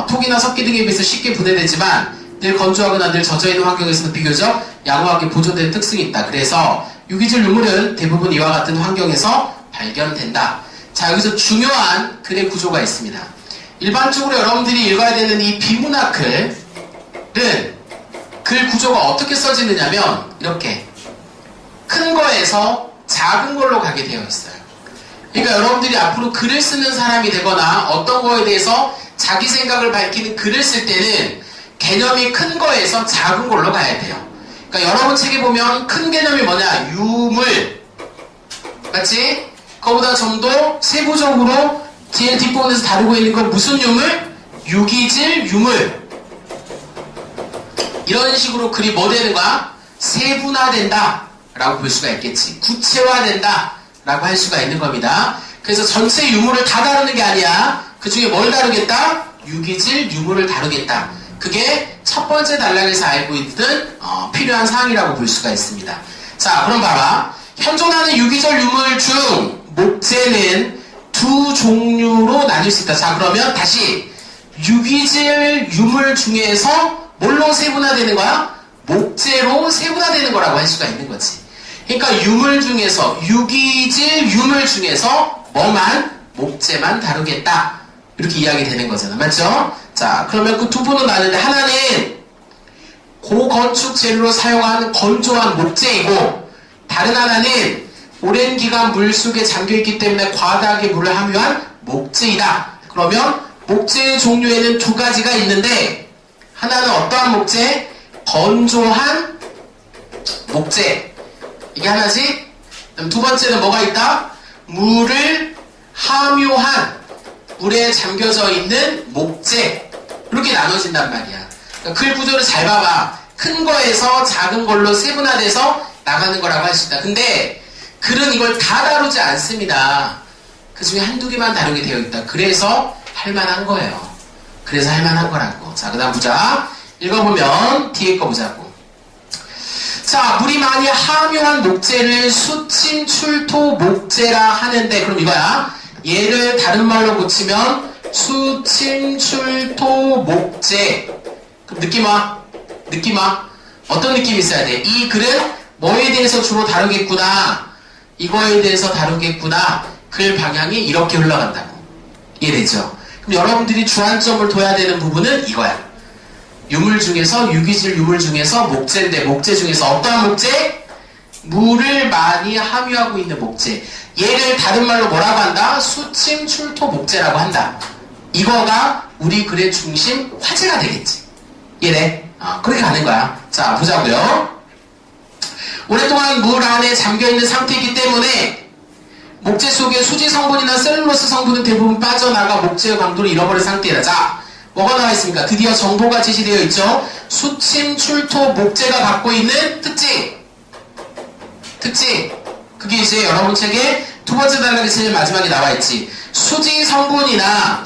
톡이나 석기 등에 비해서 쉽게 분해되지만 늘 건조하거나 늘 젖어있는 환경에서는 비교적 양호하게 보존되는 특성이 있다. 그래서 유기질 유물은 대부분 이와 같은 환경에서 발견된다. 자, 여기서 중요한 글의 구조가 있습니다. 일반적으로 여러분들이 읽어야 되는 이 비문학 글은 글 구조가 어떻게 써지느냐면 이렇게 큰 거에서 작은 걸로 가게 되어 있어요. 그러니까 여러분들이 앞으로 글을 쓰는 사람이 되거나 어떤 거에 대해서 자기 생각을 밝히는 글을 쓸 때는 개념이 큰 거에서 작은 걸로 가야 돼요. 그러니까 여러분 책에 보면 큰 개념이 뭐냐? 유물. 맞지? 그거보다 좀 더 세부적으로 뒤에 뒷부분에서 다루고 있는 건 무슨 유물? 유기질 유물. 이런 식으로 글이 뭐 되는 거야? 세분화된다 라고 볼 수가 있겠지. 구체화된다 라고 할 수가 있는 겁니다. 그래서 전체 유물을 다 다루는 게 아니야. 그 중에 뭘 다루겠다? 유기질 유물을 다루겠다. 그게 첫 번째 단락에서 알고 있는 필요한 사항이라고 볼 수가 있습니다. 자, 그럼 봐봐. 현존하는 유기질 유물 중 목재는 두 종류로 나뉠 수 있다. 자, 그러면 다시 유기질 유물 중에서 뭘로 세분화되는 거야? 목재로 세분화되는 거라고 할 수가 있는 거지. 그러니까 유물 중에서 유기질 유물 중에서 뭐만? 목재만 다루겠다. 이렇게 이야기 되는 거잖아. 맞죠? 자, 그러면 그 두 부분은 나는데 하나는 고건축 재료로 사용하는 건조한 목재이고 다른 하나는 오랜 기간 물속에 잠겨있기 때문에 과다하게 물을 함유한 목재이다. 그러면 목재의 종류에는 두 가지가 있는데 하나는 어떠한 목재? 건조한 목재. 이게 하나지. 그럼 두 번째는 뭐가 있다? 물을 함유한 물에 잠겨져 있는 목재. 이렇게 나눠진단 말이야. 그러니까 글 구조를 잘 봐봐. 큰 거에서 작은 걸로 세분화돼서 나가는 거라고 할 수 있다. 근데 글은 이걸 다 다루지 않습니다. 그 중에 한두 개만 다루게 되어 있다. 그래서 할만한 거예요. 그래서 할만한 거라고. 자, 그 다음 보자. 읽어보면 뒤에 거 보자고. 자, 물이 많이 함유한 목재를 수침출토 목재라 하는데, 그럼 이거야. 얘를 다른 말로 고치면 수침출토 목재. 그럼 느낌 와? 느낌 와? 어떤 느낌이 있어야 돼? 이 글은 뭐에 대해서 주로 다루겠구나, 이거에 대해서 다루겠구나, 글 방향이 이렇게 흘러간다고. 이해되죠? 그럼 여러분들이 주안점을 둬야 되는 부분은 이거야. 유물 중에서, 유기질 유물 중에서 목재인데, 목재 중에서 어떠한 목재? 물을 많이 함유하고 있는 목재. 얘를 다른 말로 뭐라고 한다? 수침출토 목재라고 한다. 이거가 우리 글의 중심 화제가 되겠지. 이해돼? 그렇게 가는 거야. 자, 보자고요. 오랫동안 물 안에 잠겨있는 상태이기 때문에 목재 속에 수지 성분이나 셀룰로스 성분은 대부분 빠져나가 목재의 강도를 잃어버린 상태이다. 자, 뭐가 나와 있습니까? 드디어 정보가 제시되어 있죠. 수침출토 목재가 갖고 있는 특징. 그게 이제 여러분 책에 두 번째 단락의 제일 마지막에 나와 있지. 수지 성분이나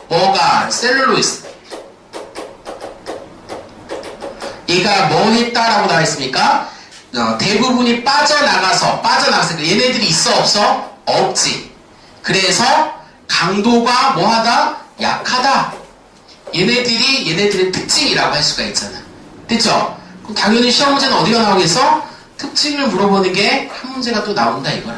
뭐가 셀룰로이스. 얘가 뭐 했다라고 나와 있습니까? 대부분이 빠져나가서 얘네들이 있어 없어? 없지. 그래서 강도가 뭐하다? 약하다. 얘네들의 특징이라고 할 수가 있잖아. 됐죠? 그럼 당연히 시험 문제는 어디가 나오겠어? 특징을 물어보는 게 한 문제가 또 나온다 이거라.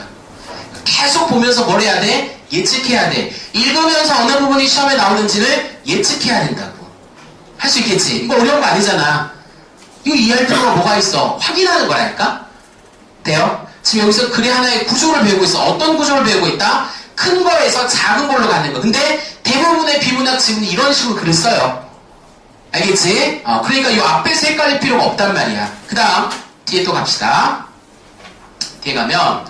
계속 보면서 뭘 해야 돼? 예측해야 돼. 읽으면서 어느 부분이 시험에 나오는지를 예측해야 된다고. 할 수 있겠지? 이거 어려운 거 아니잖아. 이거 이해할 필요가 뭐가 있어? 확인하는 거라니까? 돼요? 지금 여기서 글의 하나의 구조를 배우고 있어. 어떤 구조를 배우고 있다? 큰 거에서 작은 걸로 가는 거. 근데 대부분의 비문학 지문이 이런 식으로 글을 써요. 알겠지? 그러니까 이 앞에서 헷갈릴 필요가 없단 말이야. 그 다음 뒤에 또 갑시다. 뒤에 가면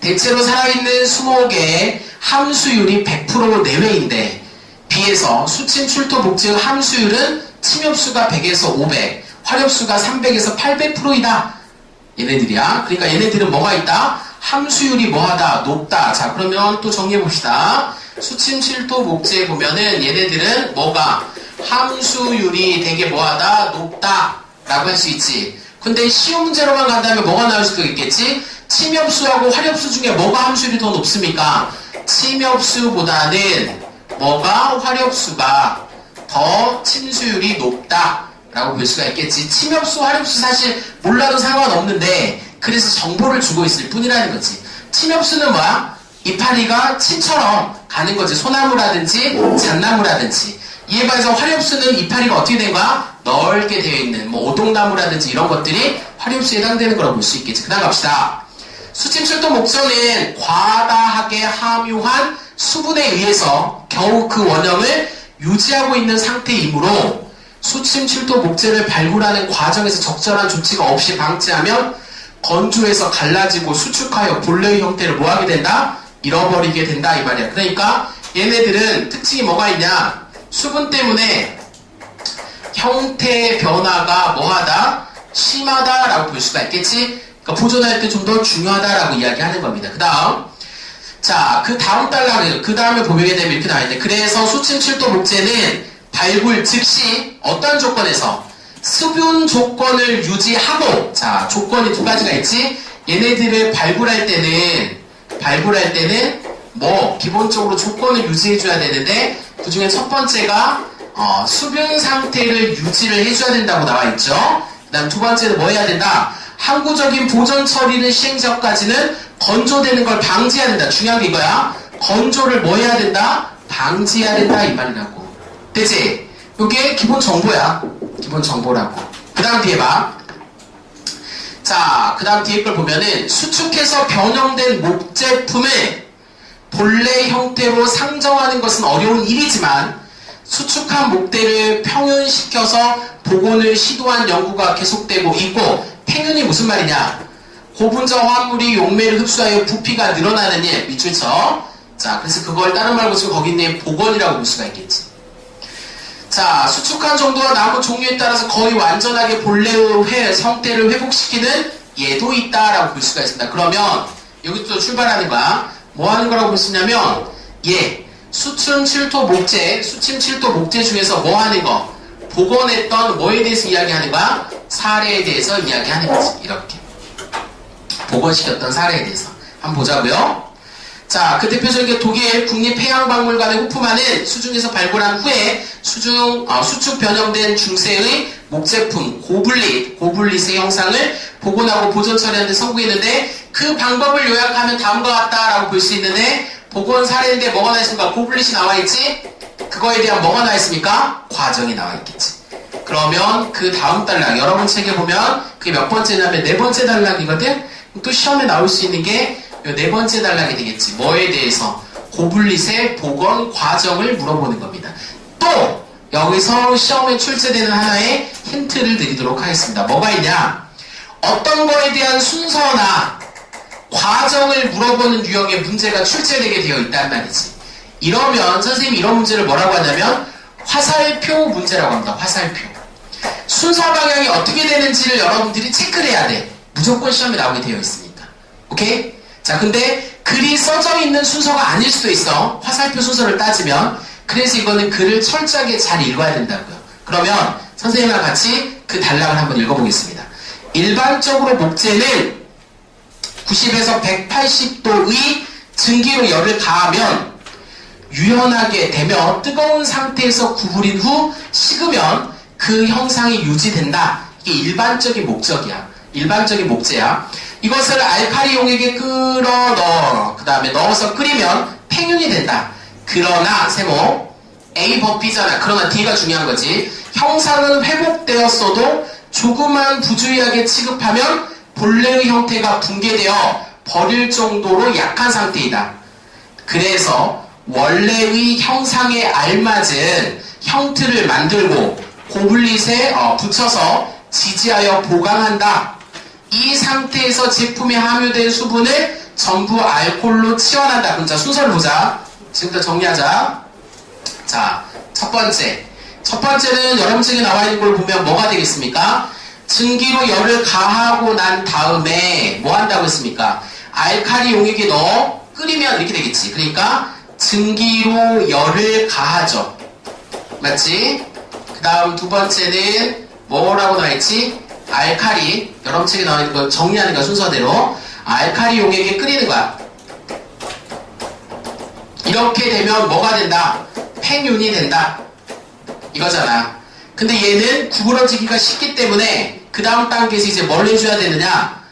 대체로 살아있는 수목의 함수율이 100% 내외인데 비해서 수침출토 목재의 함수율은 침엽수가 100에서 500, 화렵수가 300에서 800%이다. 얘네들이야. 그러니까 얘네들은 뭐가 있다? 함수율이 뭐하다? 높다. 자, 그러면 또 정리해봅시다. 수침출토 목재에 보면은 얘네들은 뭐가? 함수율이 되게 뭐하다? 높다. 라고 할 수 있지. 근데 쉬운 문제로만 간다면 뭐가 나올 수도 있겠지? 침엽수하고 화렵수 중에 뭐가 함수율이 더 높습니까? 침엽수보다는 뭐가 화렵수가 더 침수율이 높다 라고 볼 수가 있겠지. 침엽수, 화렵수 사실 몰라도 상관없는데 그래서 정보를 주고 있을 뿐이라는 거지. 침엽수는 뭐야? 이파리가 침처럼 가는 거지. 소나무라든지 잣나무라든지. 이에 반해서 화렵수는 이파리가 어떻게 된 거야? 넓게 되어 있는 뭐 오동나무라든지 이런 것들이 화렵수에 해당되는 거라고 볼 수 있겠지. 그 다음 갑시다. 수침출토 목재는 과다하게 함유한 수분에 의해서 겨우 그 원형을 유지하고 있는 상태이므로 수침 7도 목재를 발굴하는 과정에서 적절한 조치가 없이 방치하면 건조해서 갈라지고 수축하여 본래의 형태를 뭐하게 된다? 잃어버리게 된다 이 말이야. 그러니까 얘네들은 특징이 뭐가 있냐? 수분 때문에 형태 변화가 뭐하다? 심하다라고 볼 수가 있겠지? 그러니까 보존할 때 좀 더 중요하다라고 이야기하는 겁니다. 그 다음 자, 그 다음 단락을 그 다음에 보게 되면 이렇게 나와있는데 그래서 수침 7도 목재는 발굴 즉시 어떤 조건에서 수분 조건을 유지하고 자 조건이 두 가지가 있지 얘네들을 발굴할 때는 뭐 기본적으로 조건을 유지해줘야 되는데 그 중에 첫 번째가 수분 상태를 유지를 해줘야 된다고 나와있죠. 그 다음 두 번째는 뭐 해야 된다? 항구적인 보존 처리는 시행 전까지는 건조되는 걸 방지해야 된다. 중요한 게 이거야. 건조를 뭐 해야 된다? 방지해야 된다 이 말이라고. 되지? 이게 기본 정보야. 기본 정보라고. 그 다음 뒤에 봐. 자, 그 다음 뒤에 걸 보면은 수축해서 변형된 목제품을 본래 형태로 상정하는 것은 어려운 일이지만 수축한 목대를 평윤시켜서 복원을 시도한 연구가 계속되고 있고 평윤이 무슨 말이냐? 고분자 화합물이 용매를 흡수하여 부피가 늘어나는 일, 밑줄쳐. 자, 그래서 그걸 다른 말로 지금 거기 있는 복원이라고 볼 수가 있겠지. 자, 수축한 정도와 나무 종류에 따라서 거의 완전하게 본래의 형태를 회복시키는 예도 있다라고 볼 수가 있습니다. 그러면 여기서 출발하는 거야. 뭐 하는 거라고 볼 수 있냐면 수침 7도 목재 중에서 뭐 하는 거? 복원했던 뭐에 대해서 이야기하는 거야? 사례에 대해서 이야기하는 거지. 이렇게. 복원시켰던 사례에 대해서. 한번 보자고요. 자, 그 대표적인 게 독일 국립해양박물관의 호프만은 수중에서 발굴한 후에 수축 변형된 중세의 목제품 고블릿의 형상을 복원하고 보존 처리하는 데 성공했는데 그 방법을 요약하면 다음과 같다라고 볼 수 있는데 복원 사례인데 뭐가 나있습니까? 고블릿이 나와있지? 그거에 대한 뭐가 나있습니까? 과정이 나와있겠지. 그러면 그 다음 단락 여러분 책에 보면 그게 몇 번째냐면 네 번째 단락이거든? 또 시험에 나올 수 있는 게 네 번째 단락이 되겠지. 뭐에 대해서? 고블릿의 복원 과정을 물어보는 겁니다. 또 여기서 시험에 출제되는 하나의 힌트를 드리도록 하겠습니다. 뭐가 있냐? 어떤 거에 대한 순서나 과정을 물어보는 유형의 문제가 출제되게 되어 있단 말이지. 이러면 선생님이 이런 문제를 뭐라고 하냐면 화살표 문제라고 합니다. 화살표. 순서 방향이 어떻게 되는지를 여러분들이 체크를 해야 돼. 무조건 시험에 나오게 되어 있으니까. 오케이? 자, 근데 글이 써져 있는 순서가 아닐 수도 있어. 화살표 순서를 따지면. 그래서 이거는 글을 철저하게 잘 읽어야 된다고요. 그러면 선생님과 같이 그 단락을 한번 읽어보겠습니다. 일반적으로 목재는 90에서 180도의 증기로 열을 가하면 유연하게 되며 뜨거운 상태에서 구부린 후 식으면 그 형상이 유지된다. 이게 일반적인 목적이야. 일반적인 목재야. 이것을 알칼리 용액에 끌어 넣어 그 다음에 넣어서 끓이면 팽윤이 된다. 그러나 세모 A 법 B잖아. 그러나 D가 중요한 거지. 형상은 회복되었어도 조금만 부주의하게 취급하면 본래의 형태가 붕괴되어 버릴 정도로 약한 상태이다. 그래서 원래의 형상에 알맞은 형틀을 만들고 고블릿에 붙여서 지지하여 보강한다. 이 상태에서 제품에 함유된 수분을 전부 알코올로 치환한다. 그럼 자, 순서를 보자. 지금부터 정리하자. 자, 첫 번째는 여러분 책에 나와 있는 걸 보면 뭐가 되겠습니까? 증기로 열을 가하고 난 다음에 뭐 한다고 했습니까? 알칼리 용액에 넣어 끓이면 이렇게 되겠지. 그러니까 증기로 열을 가하죠. 맞지? 그 다음 두 번째는 뭐라고 나와있지? 알칼리. 여러분 책에 나와 있는 거 정리하는 거야, 순서대로. 알칼리 용액에 끓이는 거야. 이렇게 되면 뭐가 된다? 팽윤이 된다. 이거잖아. 근데 얘는 구부러지기가 쉽기 때문에 그 다음 단계에서 이제 뭘 해줘야 되느냐?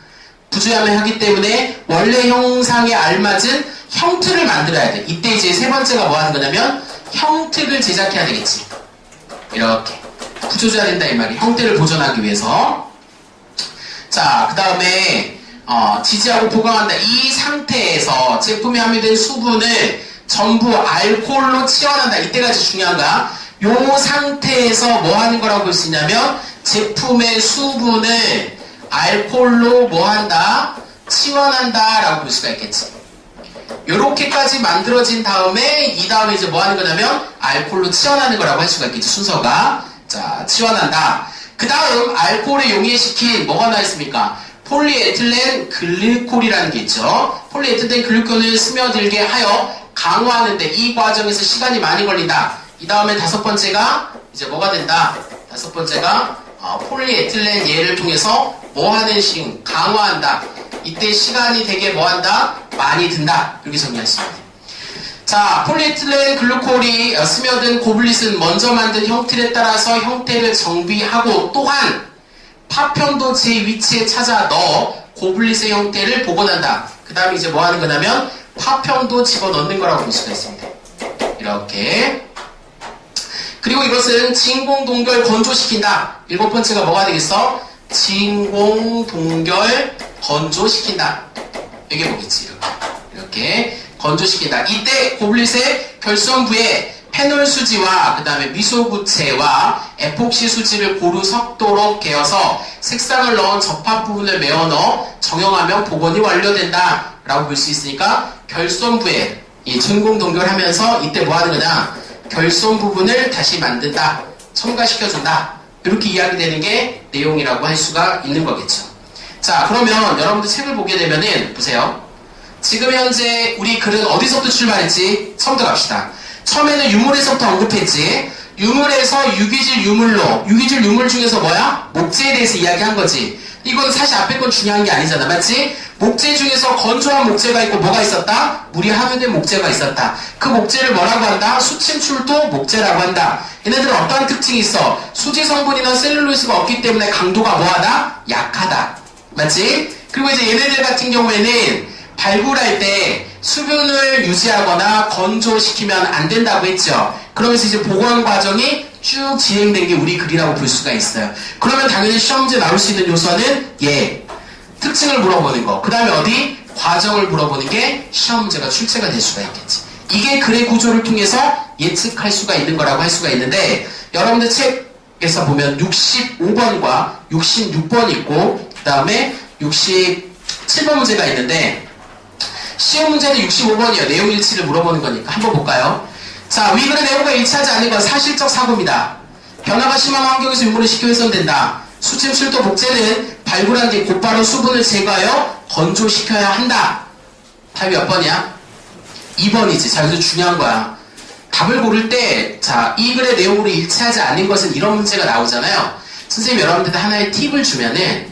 부주의하면 하기 때문에 원래 형상에 알맞은 형틀을 만들어야 돼. 이때 이제 세 번째가 뭐 하는 거냐면 형틀을 제작해야 되겠지. 이렇게 붙여줘야 된다 이 말이. 형태를 보존하기 위해서. 자, 그 다음에 지지하고 보강한다. 이 상태에서 제품에 함유된 수분을 전부 알코올로 치환한다. 이때가 제일 중요한 거야. 요 상태에서 뭐 하는 거라고 볼 수 있냐면 제품의 수분을 알코올로 뭐 한다? 치환한다 라고 볼 수가 있겠지. 요렇게까지 만들어진 다음에 이 다음에 이제 뭐 하는 거냐면 알코올로 치환하는 거라고 할 수가 있겠지. 순서가 자 치환한다. 그 다음 알코올을 용해시킨 뭐가 나와 있습니까? 폴리에틸렌 글리콜이라는 게 있죠. 폴리에틸렌 글리콜을 스며들게 하여 강화하는데 이 과정에서 시간이 많이 걸린다. 이 다음에 다섯 번째가 이제 뭐가 된다? 다섯 번째가 폴리에틸렌 얘를 통해서 뭐 하는 식 강화한다. 이때 시간이 되게 뭐 한다? 많이 든다. 이렇게 정리하시면 돼요. 자, 폴리에틸렌 글루콜이 스며든 고블릿은 먼저 만든 형틀에 따라서 형태를 정비하고 또한 파편도 제 위치에 찾아 넣어 고블릿의 형태를 복원한다. 그 다음에 이제 뭐 하는 거냐면 파편도 집어넣는 거라고 볼 수가 있습니다. 이렇게. 그리고 이것은 진공동결 건조시킨다. 일곱 번째가 뭐가 되겠어? 진공동결 건조시킨다. 이게 뭐겠지? 이렇게 건조시킨다. 이때 고블릿의 결선부에 페놀 수지와 그 다음에 미소구체와 에폭시 수지를 고루 섞도록 개어서 색상을 넣은 접합 부분을 메워 넣어 정형하면 복원이 완료된다 라고 볼 수 있으니까 결선부에 이 진공동결하면서 이때 뭐 하는 거냐? 결선 부분을 다시 만든다. 첨가시켜준다. 이렇게 이야기되는 게 내용이라고 할 수가 있는 거겠죠. 자, 그러면 여러분들 책을 보게 되면은 보세요. 지금 현재 우리 글은 어디서부터 출발했지? 처음부터 갑시다. 처음에는 유물에서부터 언급했지. 유물에서 유기질 유물로, 유기질 유물 중에서 뭐야? 목재에 대해서 이야기한 거지. 이건 사실 앞에 건 중요한 게 아니잖아. 맞지? 목재 중에서 건조한 목재가 있고 뭐가 있었다? 물이 함유된 목재가 있었다. 그 목재를 뭐라고 한다? 수침출도 목재라고 한다. 얘네들은 어떠한 특징이 있어? 수지 성분이나 셀룰로스가 없기 때문에 강도가 뭐하다? 약하다. 맞지? 그리고 이제 얘네들 같은 경우에는 발굴할 때 수분을 유지하거나 건조시키면 안 된다고 했죠. 그러면서 이제 보관 과정이 쭉 진행된 게 우리 글이라고 볼 수가 있어요. 그러면 당연히 시험 문제 나올 수 있는 요소는 특징을 물어보는 거. 그 다음에 어디? 과정을 물어보는 게 시험 문제가 출제가 될 수가 있겠지. 이게 글의 구조를 통해서 예측할 수가 있는 거라고 할 수가 있는데 여러분들 책에서 보면 65번과 66번 있고 그 다음에 67번 문제가 있는데 시험 문제는 65번이에요. 내용 일치를 물어보는 거니까 한번 볼까요? 자, 위글의 내용과 일치하지 않는 건 사실적 사고입니다. 변화가 심한 환경에서 유물을 시켜 훼손된다. 수침출도 목재는 발굴한 뒤 곧바로 수분을 제거하여 건조시켜야 한다. 답이 몇 번이야? 2번이지. 자, 여기서 중요한 거야. 답을 고를 때, 자, 이 글의 내용으로 일치하지 않는 것은 이런 문제가 나오잖아요. 선생님이 여러분들한테 하나의 팁을 주면은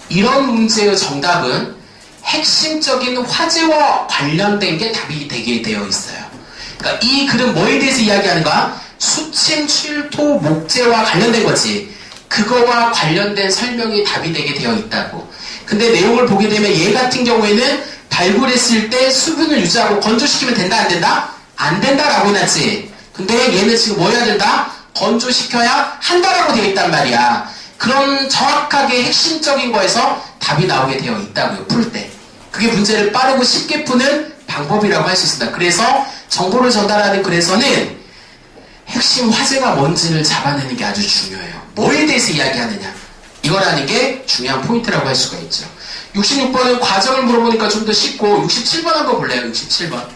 이런 문제의 정답은 핵심적인 화제와 관련된 게 답이 되게 되어 있어요. 그러니까 이 글은 뭐에 대해서 이야기하는가? 수침, 출토, 목재와 관련된 거지. 그거와 관련된 설명이 답이 되게 되어 있다고. 근데 내용을 보게 되면 얘 같은 경우에는 발굴했을 때 수분을 유지하고 건조시키면 된다 안 된다? 안 된다라고 해놨지. 근데 얘는 지금 뭐 해야 된다? 건조시켜야 한다라고 되어 있단 말이야. 그런 정확하게 핵심적인 거에서 답이 나오게 되어 있다고요. 풀 때. 그게 문제를 빠르고 쉽게 푸는 방법이라고 할 수 있습니다. 그래서 정보를 전달하는 글에서는 핵심 화제가 뭔지를 잡아내는 게 아주 중요해요. 뭐에 대해서 이야기하느냐. 이거라는 게 중요한 포인트라고 할 수가 있죠. 66번은 과정을 물어보니까 좀 더 쉽고 67번 한번 볼래요. 67번.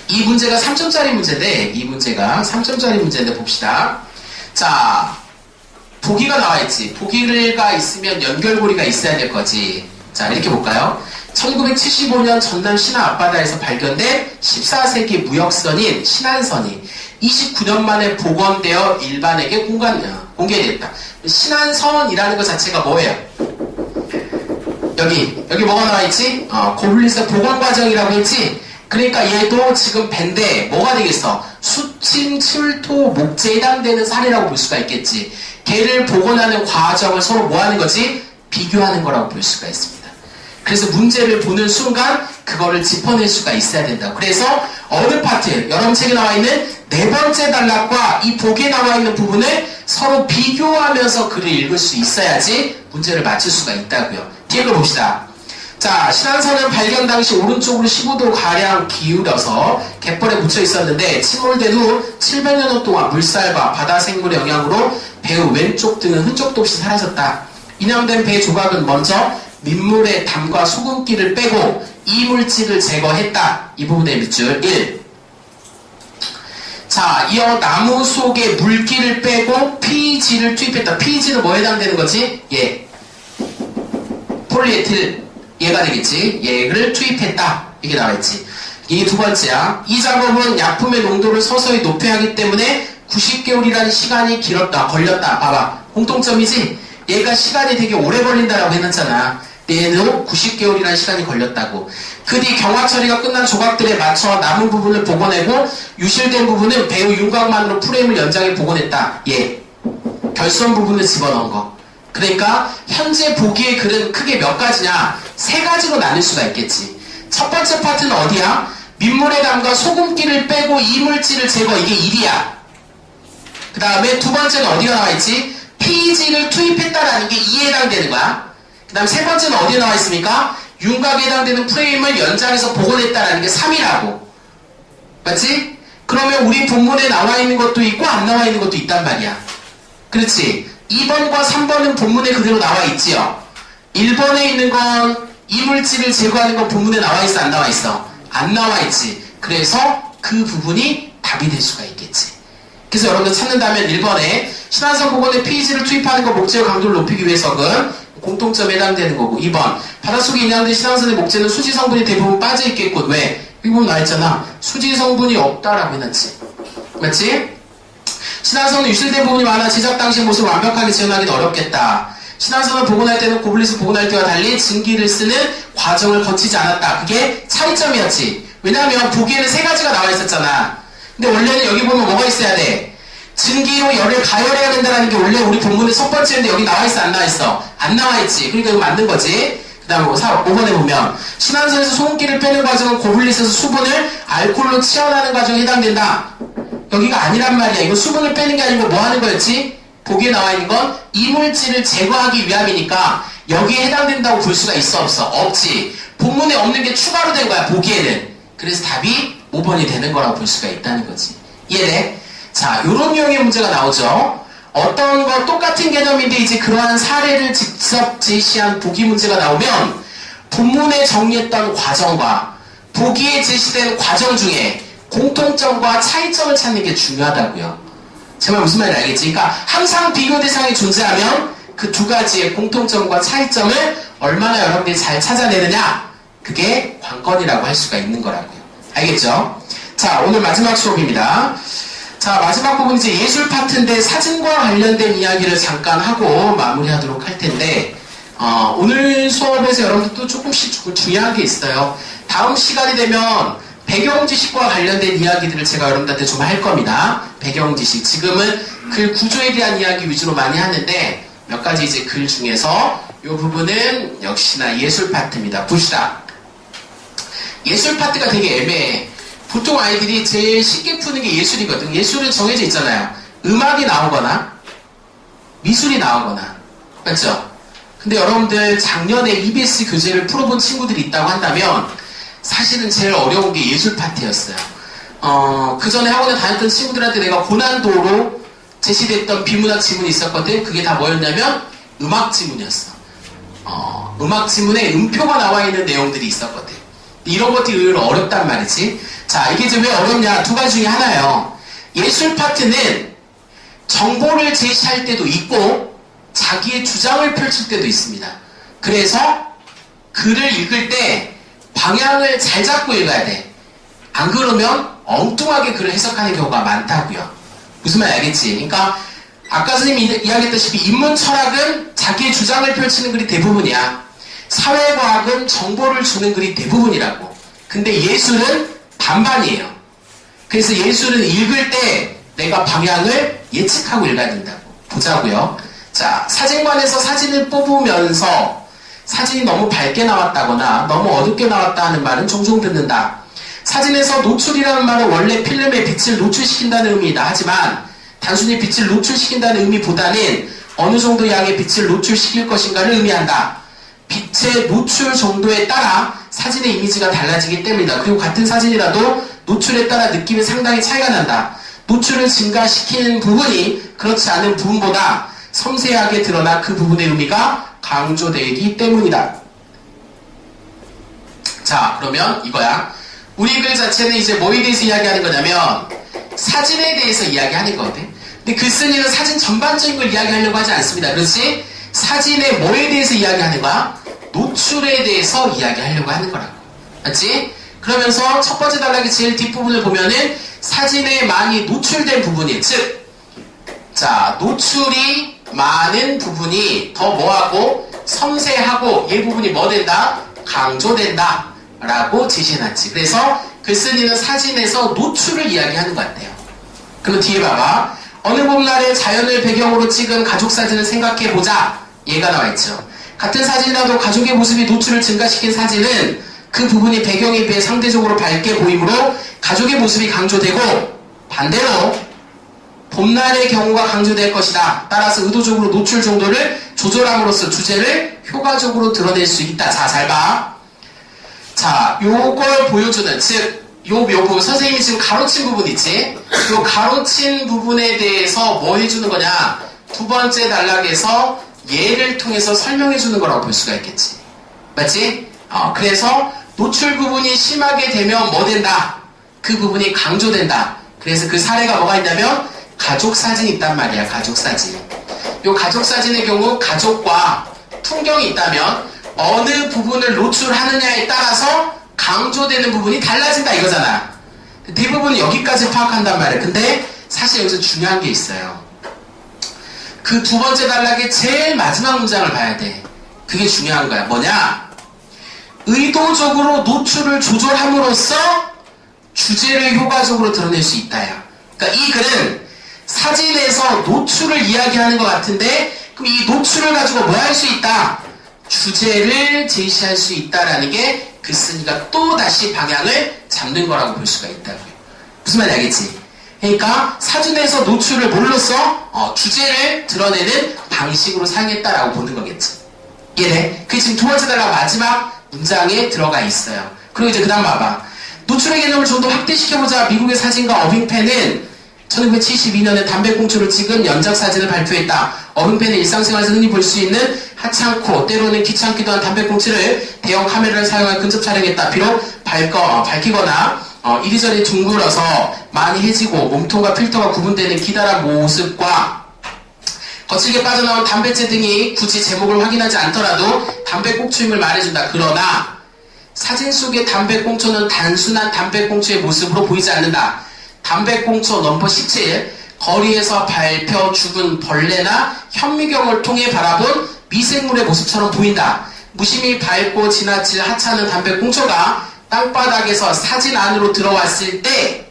이 문제가 3점짜리 문제인데 이 문제가 3점짜리 문제인데 봅시다. 자, 보기가 나와있지. 보기가 있으면 연결고리가 있어야 될 거지. 자, 이렇게 볼까요? 1975년 전남 신안 앞바다에서 발견된 14세기 무역선인 신안선이 29년 만에 복원되어 일반에게 공개됐다. 신안선이라는 것 자체가 뭐예요? 여기 뭐가 나와있지? 고블릿의 복원 과정이라고 했지? 그러니까 얘도 지금 밴데 뭐가 되겠어? 수침, 출토, 목재에 해당되는 사례라고 볼 수가 있겠지. 걔를 복원하는 과정을 서로 뭐 하는 거지? 비교하는 거라고 볼 수가 있습니다. 그래서 문제를 보는 순간 그거를 짚어낼 수가 있어야 된다. 그래서 어느 파트, 여러분 책에 나와 있는 네 번째 단락과 이 보기에 나와 있는 부분을 서로 비교하면서 글을 읽을 수 있어야지 문제를 맞출 수가 있다고요. 뒤에 거 봅시다. 자, 자, 신안선은 발견 당시 오른쪽으로 15도 가량 기울여서 갯벌에 묻혀 있었는데 침몰된 후 700여 년 동안 물살과 바다 생물의 영향으로 배후 왼쪽 등은 흔적도 없이 사라졌다. 이념된 배 조각은 먼저 민물의 담과 소금기를 빼고 이물질을 제거했다. 이 부분의 밑줄 1. 자, 이어 나무 속에 물기를 빼고 PEG를 투입했다. PEG는 뭐에 해당되는 거지? 예. 폴리에틸. 얘가 되겠지. 얘를 투입했다. 이게 나와있지. 이게 두 번째야. 이 작업은 약품의 농도를 서서히 높여야 하기 때문에 90개월이라는 시간이 길었다. 걸렸다. 봐봐. 공통점이지? 얘가 시간이 되게 오래 걸린다라고 해놨잖아. 얘는 90개월이라는 시간이 걸렸다고. 그 뒤 경화 처리가 끝난 조각들에 맞춰 남은 부분을 복원하고 유실된 부분은 배우 윤곽만으로 프레임을 연장해 복원했다. 예. 결선 부분을 집어넣은 거. 그러니까 현재 보기에 글은 크게 몇 가지냐? 세 가지로 나눌 수가 있겠지. 첫 번째 파트는 어디야? 민물의 담과 소금기를 빼고 이물질을 제거. 이게 1이야. 그 다음에 두 번째는 어디가 나와있지? PEG를 투입했다라는 게 2에 해당되는 거야. 그 다음 세 번째는 어디에 나와있습니까? 윤곽에 해당되는 프레임을 연장해서 복원했다라는 게 3이라고. 맞지? 그러면 우리 본문에 나와있는 것도 있고 안 나와있는 것도 있단 말이야. 그렇지? 2번과 3번은 본문에 그대로 나와있지요. 1번에 있는 건 이물질을 제거하는 건 본문에 나와있어 안 나와있어? 안 나와있지. 그래서 그 부분이 답이 될 수가 있겠지. 그래서 여러분들 찾는다면 1번에 신안선 복원에 PEG를 투입하는 것 목재의 강도를 높이기 위해서는 공통점에 해당되는 거고, 2번 바닷속에 인양된 신안선의 목재는 수지 성분이 대부분 빠져있겠군. 왜? 여기 보면 나와있잖아. 수지 성분이 없다라고 해놨지. 맞지? 신안선은 유실된 부분이 많아 제작 당시 모습을 완벽하게 재현하기는 어렵겠다. 신안선을 복원할 때는 고블릿을 복원할 때와 달리 증기를 쓰는 과정을 거치지 않았다. 그게 차이점이었지. 왜냐하면 보기에는 세 가지가 나와 있었잖아. 근데 원래는 여기 보면 뭐가 있어야 돼? 증기로 열을 가열해야 된다는 게 원래 우리 본문의 첫 번째인데 여기 나와 있어 안 나와 있어? 안 나와 있지. 그러니까 이거 맞는 거지. 그 다음에 5번에 보면 신안선에서 소금기를 빼는 과정은 고블릿에서 수분을 알코올로 치환하는 과정에 해당된다. 여기가 아니란 말이야. 이거 수분을 빼는 게 아니고 뭐 하는 거였지? 보기에 나와 있는 건 이물질을 제거하기 위함이니까 여기에 해당된다고 볼 수가 있어 없어? 없지. 본문에 없는 게 추가로 된 거야 보기에는. 그래서 답이 5번이 되는 거라고 볼 수가 있다는 거지. 이해돼? 자, 요런 유형의 문제가 나오죠. 어떤 거 똑같은 개념인데 이제 그러한 사례를 직접 제시한 보기 문제가 나오면 본문에 정리했던 과정과 보기에 제시된 과정 중에 공통점과 차이점을 찾는 게 중요하다고요. 제 말 무슨 말인지 알겠지? 그러니까 항상 비교 대상이 존재하면 그 두 가지의 공통점과 차이점을 얼마나 여러분들이 잘 찾아내느냐, 그게 관건이라고 할 수가 있는 거라고요. 알겠죠? 자, 오늘 마지막 수업입니다. 자, 마지막 부분 이제 예술 파트인데 사진과 관련된 이야기를 잠깐 하고 마무리하도록 할 텐데, 오늘 수업에서 여러분들도 조금씩 중요한 게 있어요. 다음 시간이 되면 배경지식과 관련된 이야기들을 제가 여러분들한테 좀 할 겁니다. 배경지식. 지금은 글 구조에 대한 이야기 위주로 많이 하는데 몇 가지 이제 글 중에서 이 부분은 역시나 예술 파트입니다. 봅시다. 예술 파트가 되게 애매해. 보통 아이들이 제일 쉽게 푸는 게 예술이거든. 예술은 정해져 있잖아요. 음악이 나오거나 미술이 나오거나. 맞죠? 근데 여러분들 작년에 EBS 교재를 풀어본 친구들이 있다고 한다면 사실은 제일 어려운 게 예술 파트였어요. 그 전에 학원에 다녔던 친구들한테 내가 고난도로 제시됐던 비문학 지문이 있었거든. 그게 다 뭐였냐면 음악 지문이었어. 음악 지문에 음표가 나와 있는 내용들이 있었거든. 이런 것들이 의외로 어렵단 말이지. 자, 이게 이제 왜 어렵냐? 두 가지 중에 하나예요. 예술 파트는 정보를 제시할 때도 있고 자기의 주장을 펼칠 때도 있습니다. 그래서 글을 읽을 때 방향을 잘 잡고 읽어야 돼. 안 그러면 엉뚱하게 글을 해석하는 경우가 많다고요. 무슨 말 알겠지? 그러니까 아까 선생님이 이야기했다시피 인문 철학은 자기의 주장을 펼치는 글이 대부분이야. 사회과학은 정보를 주는 글이 대부분이라고. 근데 예술은 반반이에요. 그래서 예술은 읽을 때 내가 방향을 예측하고 읽어야 된다고. 보자고요. 자, 사진관에서 사진을 뽑으면서 사진이 너무 밝게 나왔다거나 너무 어둡게 나왔다 하는 말은 종종 듣는다. 사진에서 노출이라는 말은 원래 필름에 빛을 노출시킨다는 의미이다. 하지만 단순히 빛을 노출시킨다는 의미보다는 어느 정도 양의 빛을 노출시킬 것인가를 의미한다. 빛의 노출 정도에 따라 사진의 이미지가 달라지기 때문이다. 그리고 같은 사진이라도 노출에 따라 느낌이 상당히 차이가 난다. 노출을 증가시키는 부분이 그렇지 않은 부분보다 섬세하게 드러나 그 부분의 의미가 강조되기 때문이다. 자, 그러면 이거야. 우리 글 자체는 이제 뭐에 대해서 이야기하는 거냐면 사진에 대해서 이야기하는 거거든. 근데 글쓴이는 사진 전반적인 걸 이야기하려고 하지 않습니다. 그렇지? 사진의 뭐에 대해서 이야기하는 거야? 노출에 대해서 이야기하려고 하는 거라고. 맞지? 그러면서 첫 번째 단락의 제일 뒷부분을 보면은 사진에 많이 노출된 부분이, 즉, 자, 노출이 많은 부분이 더 뭐하고 섬세하고 이 부분이 뭐 된다? 강조된다 라고 제시해놨지. 그래서 글쓴이는 사진에서 노출을 이야기하는 것 같아요. 그럼 뒤에 봐봐. 어느 봄날에 자연을 배경으로 찍은 가족 사진을 생각해보자. 얘가 나와있죠. 같은 사진이라도 가족의 모습이 노출을 증가시킨 사진은 그 부분이 배경에 비해 상대적으로 밝게 보이므로 가족의 모습이 강조되고, 반대로 봄날의 경우가 강조될 것이다. 따라서 의도적으로 노출 정도를 조절함으로써 주제를 효과적으로 드러낼 수 있다. 자, 잘 봐. 자, 요걸 보여주는, 즉 요 부분, 선생님이 지금 가로친 부분 있지? 요 가로친 부분에 대해서 뭐 해주는 거냐? 두 번째 단락에서 예를 통해서 설명해주는 거라고 볼 수가 있겠지. 맞지? 그래서 노출 부분이 심하게 되면 뭐 된다? 그 부분이 강조된다. 그래서 그 사례가 뭐가 있냐면 가족사진이 있단 말이야. 가족사진. 요 가족사진의 경우 가족과 풍경이 있다면 어느 부분을 노출하느냐에 따라서 강조되는 부분이 달라진다 이거잖아. 대부분 여기까지 파악한단 말이야. 근데 사실 여기서 중요한 게 있어요. 그 두 번째 단락의 제일 마지막 문장을 봐야 돼. 그게 중요한 거야. 뭐냐? 의도적으로 노출을 조절함으로써 주제를 효과적으로 드러낼 수 있다야. 그러니까 이 글은 사진에서 노출을 이야기하는 것 같은데, 그럼 이 노출을 가지고 뭐 할 수 있다? 주제를 제시할 수 있다라는 게 글쓴이가 또 다시 방향을 잡는 거라고 볼 수가 있다고요. 무슨 말인지 알겠지? 그러니까 사진에서 노출을 뭘로써 주제를 드러내는 방식으로 사용했다라고 보는 거겠지. 이해돼? 그게 지금 두 번째 단락 마지막 문장에 들어가 있어요. 그리고 이제 그 다음 봐봐. 노출의 개념을 좀 더 확대시켜보자. 미국의 사진가 어빙펜은 1972년에 담배꽁초를 찍은 연작사진을 발표했다. 어빙펜은 일상생활에서 흔히 볼 수 있는 하찮고 때로는 귀찮기도 한 담배꽁초를 대형 카메라를 사용하여 근접 촬영했다. 비록 밝히거나 이리저리 둥글어서 많이 해지고 몸통과 필터가 구분되는 기다란 모습과 거칠게 빠져나온 담배째 등이 굳이 제목을 확인하지 않더라도 담배꽁초임을 말해준다. 그러나 사진 속의 담배꽁초는 단순한 담배꽁초의 모습으로 보이지 않는다. 담배꽁초 넘버 17, 거리에서 밟혀 죽은 벌레나 현미경을 통해 바라본 미생물의 모습처럼 보인다. 무심히 밟고 지나칠 하찮은 담배꽁초가 땅바닥에서 사진 안으로 들어왔을 때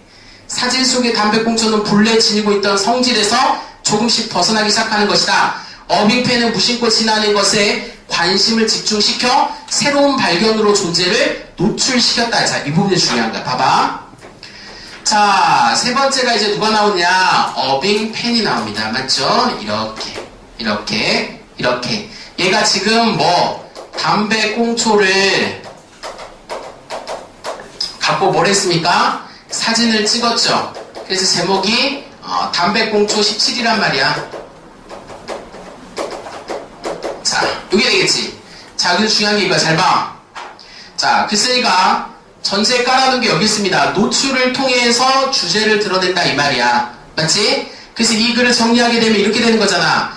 사진 속의 담배꽁초는 본래 지니고 있던 성질에서 조금씩 벗어나기 시작하는 것이다. 어빙펜은 무심코 지나는 것에 관심을 집중시켜 새로운 발견으로 존재를 노출시켰다. 자, 이 부분이 중요한 거야. 봐봐. 자, 세 번째가 이제 누가 나오냐? 어빙펜이 나옵니다. 맞죠? 이렇게. 얘가 지금 담배꽁초를 갖고 뭘 했습니까? 사진을 찍었죠. 그래서 제목이 담배꽁초 17이란 말이야. 자, 요게 되겠지. 자, 여기서 중요한 게 이거야. 잘 봐. 자, 글쓴이가 전체에 깔아놓은 게 여기 있습니다. 노출을 통해서 주제를 드러낸다 이 말이야. 맞지? 그래서 이 글을 정리하게 되면 이렇게 되는 거잖아.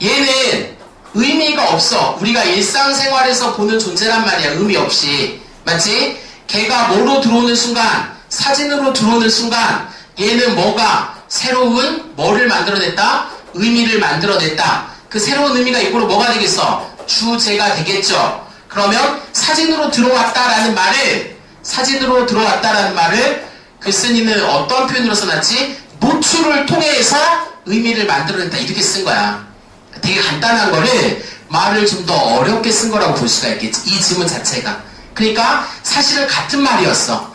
얘는 의미가 없어. 우리가 일상생활에서 보는 존재란 말이야. 의미 없이. 맞지? 걔가 뭐로 들어오는 순간, 사진으로 들어오는 순간 얘는 뭐가 새로운 뭐를 만들어냈다? 의미를 만들어냈다. 그 새로운 의미가 이꼴로 뭐가 되겠어? 주제가 되겠죠. 그러면 사진으로 들어왔다라는 말을 글쓴이는 어떤 표현으로 써놨지? 노출을 통해서 의미를 만들어냈다. 이렇게 쓴 거야. 되게 간단한 거를 말을 좀 더 어렵게 쓴 거라고 볼 수가 있겠지. 이 지문 자체가. 그러니까 사실은 같은 말이었어.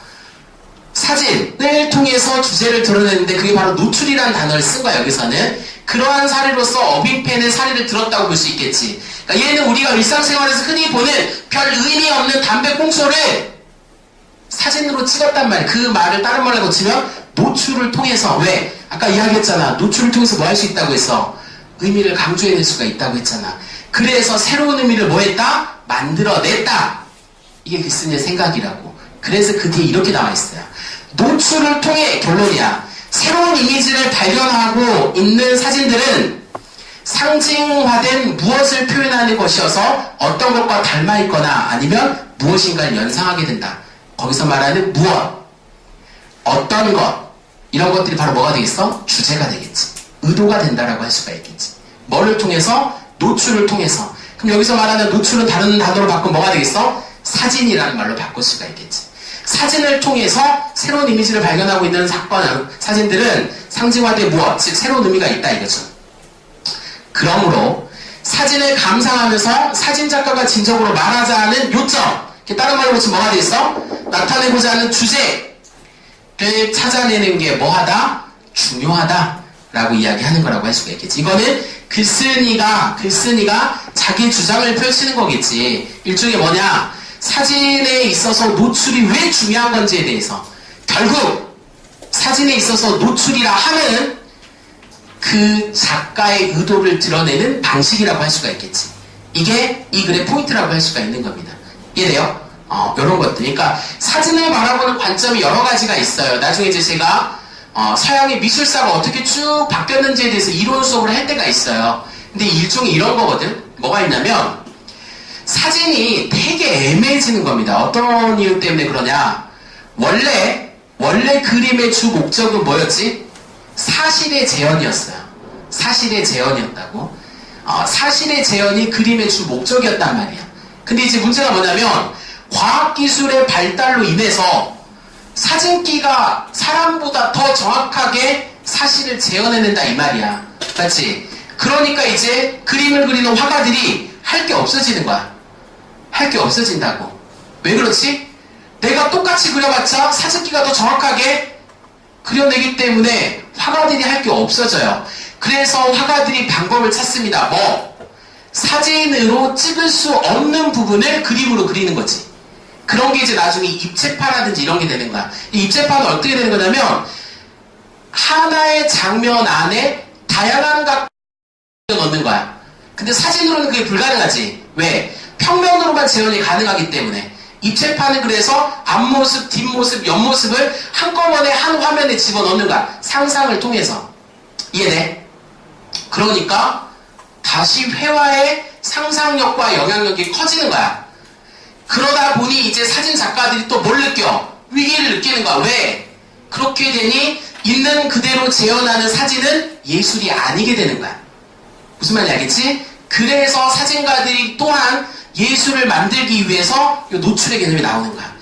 사진을 통해서 주제를 드러내는데 그게 바로 노출이라는 단어를 쓴 거야. 여기서는. 그러한 사례로서 어빙펜의 사례를 들었다고 볼 수 있겠지. 그러니까 얘는 우리가 일상생활에서 흔히 보는 별 의미 없는 담배꽁초를 사진으로 찍었단 말이야. 그 말을 다른 말로 고치면 노출을 통해서, 왜? 아까 이야기했잖아. 노출을 통해서 뭐 할 수 있다고 했어? 의미를 강조해낼 수가 있다고 했잖아. 그래서 새로운 의미를 뭐 했다? 만들어냈다. 이게 글쓴이의 생각이라고. 그래서 그 뒤에 이렇게 나와 있어요. 노출을 통해, 결론이야, 새로운 이미지를 발견하고 있는 사진들은 상징화된 무엇을 표현하는 것이어서 어떤 것과 닮아 있거나 아니면 무엇인가를 연상하게 된다. 거기서 말하는 무엇, 어떤 것, 이런 것들이 바로 뭐가 되겠어? 주제가 되겠지. 의도가 된다라고 할 수가 있겠지. 뭐를 통해서? 노출을 통해서. 그럼 여기서 말하는 노출은 다른 단어로 바꾸면 뭐가 되겠어? 사진이라는 말로 바꿀 수가 있겠지. 사진을 통해서 새로운 이미지를 발견하고 있는 사진들은 상징화된 무엇, 즉 새로운 의미가 있다 이거죠. 그러므로 사진을 감상하면서 사진작가가 진정으로 말하자 하는 요점, 다른 말로 치면 뭐가 되겠어? 나타내고자 하는 주제를 찾아내는 게 뭐하다? 중요하다 라고 이야기하는 거라고 할 수가 있겠지. 이거는 글쓴이가 자기 주장을 펼치는 거겠지. 일종의 뭐냐, 사진에 있어서 노출이 왜 중요한 건지에 대해서, 결국 사진에 있어서 노출이라 하는 그 작가의 의도를 드러내는 방식이라고 할 수가 있겠지. 이게 이 글의 포인트라고 할 수가 있는 겁니다. 이해돼요? 이런 것들. 그러니까 사진을 바라보는 관점이 여러 가지가 있어요. 나중에 이제 제가 서양의 미술사가 어떻게 쭉 바뀌었는지에 대해서 이론 수업을 할 때가 있어요. 근데 일종의 이런 거거든. 뭐가 있냐면 사진이 되게 애매해지는 겁니다. 어떤 이유 때문에 그러냐. 원래 그림의 주 목적은 뭐였지? 사실의 재현이었어요. 사실의 재현이었다고. 사실의 재현이 그림의 주 목적이었단 말이야. 근데 이제 문제가 뭐냐면 과학기술의 발달로 인해서 사진기가 사람보다 더 정확하게 사실을 재현해낸다 이 말이야. 맞지? 그러니까 이제 그림을 그리는 화가들이 할 게 없어지는 거야. 할 게 없어진다고. 왜 그렇지? 내가 똑같이 그려봤자 사진기가 더 정확하게 그려내기 때문에 화가들이 할 게 없어져요. 그래서 화가들이 방법을 찾습니다. 뭐? 사진으로 찍을 수 없는 부분을 그림으로 그리는 거지. 그런 게 이제 나중에 입체파라든지 이런 게 되는 거야. 이 입체파는 어떻게 되는 거냐면 하나의 장면 안에 다양한 각도를 넣는 거야. 근데 사진으로는 그게 불가능하지. 왜? 평면으로만 재현이 가능하기 때문에. 입체파는 그래서 앞모습, 뒷모습, 옆모습을 한꺼번에 한 화면에 집어넣는 거야. 상상을 통해서. 이해돼? 그러니까 다시 회화의 상상력과 영향력이 커지는 거야. 그러다 보니 이제 사진 작가들이 또 뭘 느껴? 위기를 느끼는 거야. 왜? 그렇게 되니 있는 그대로 재현하는 사진은 예술이 아니게 되는 거야. 무슨 말인지 알겠지? 그래서 사진가들이 또한 예술을 만들기 위해서 이 노출의 개념이 나오는 거야.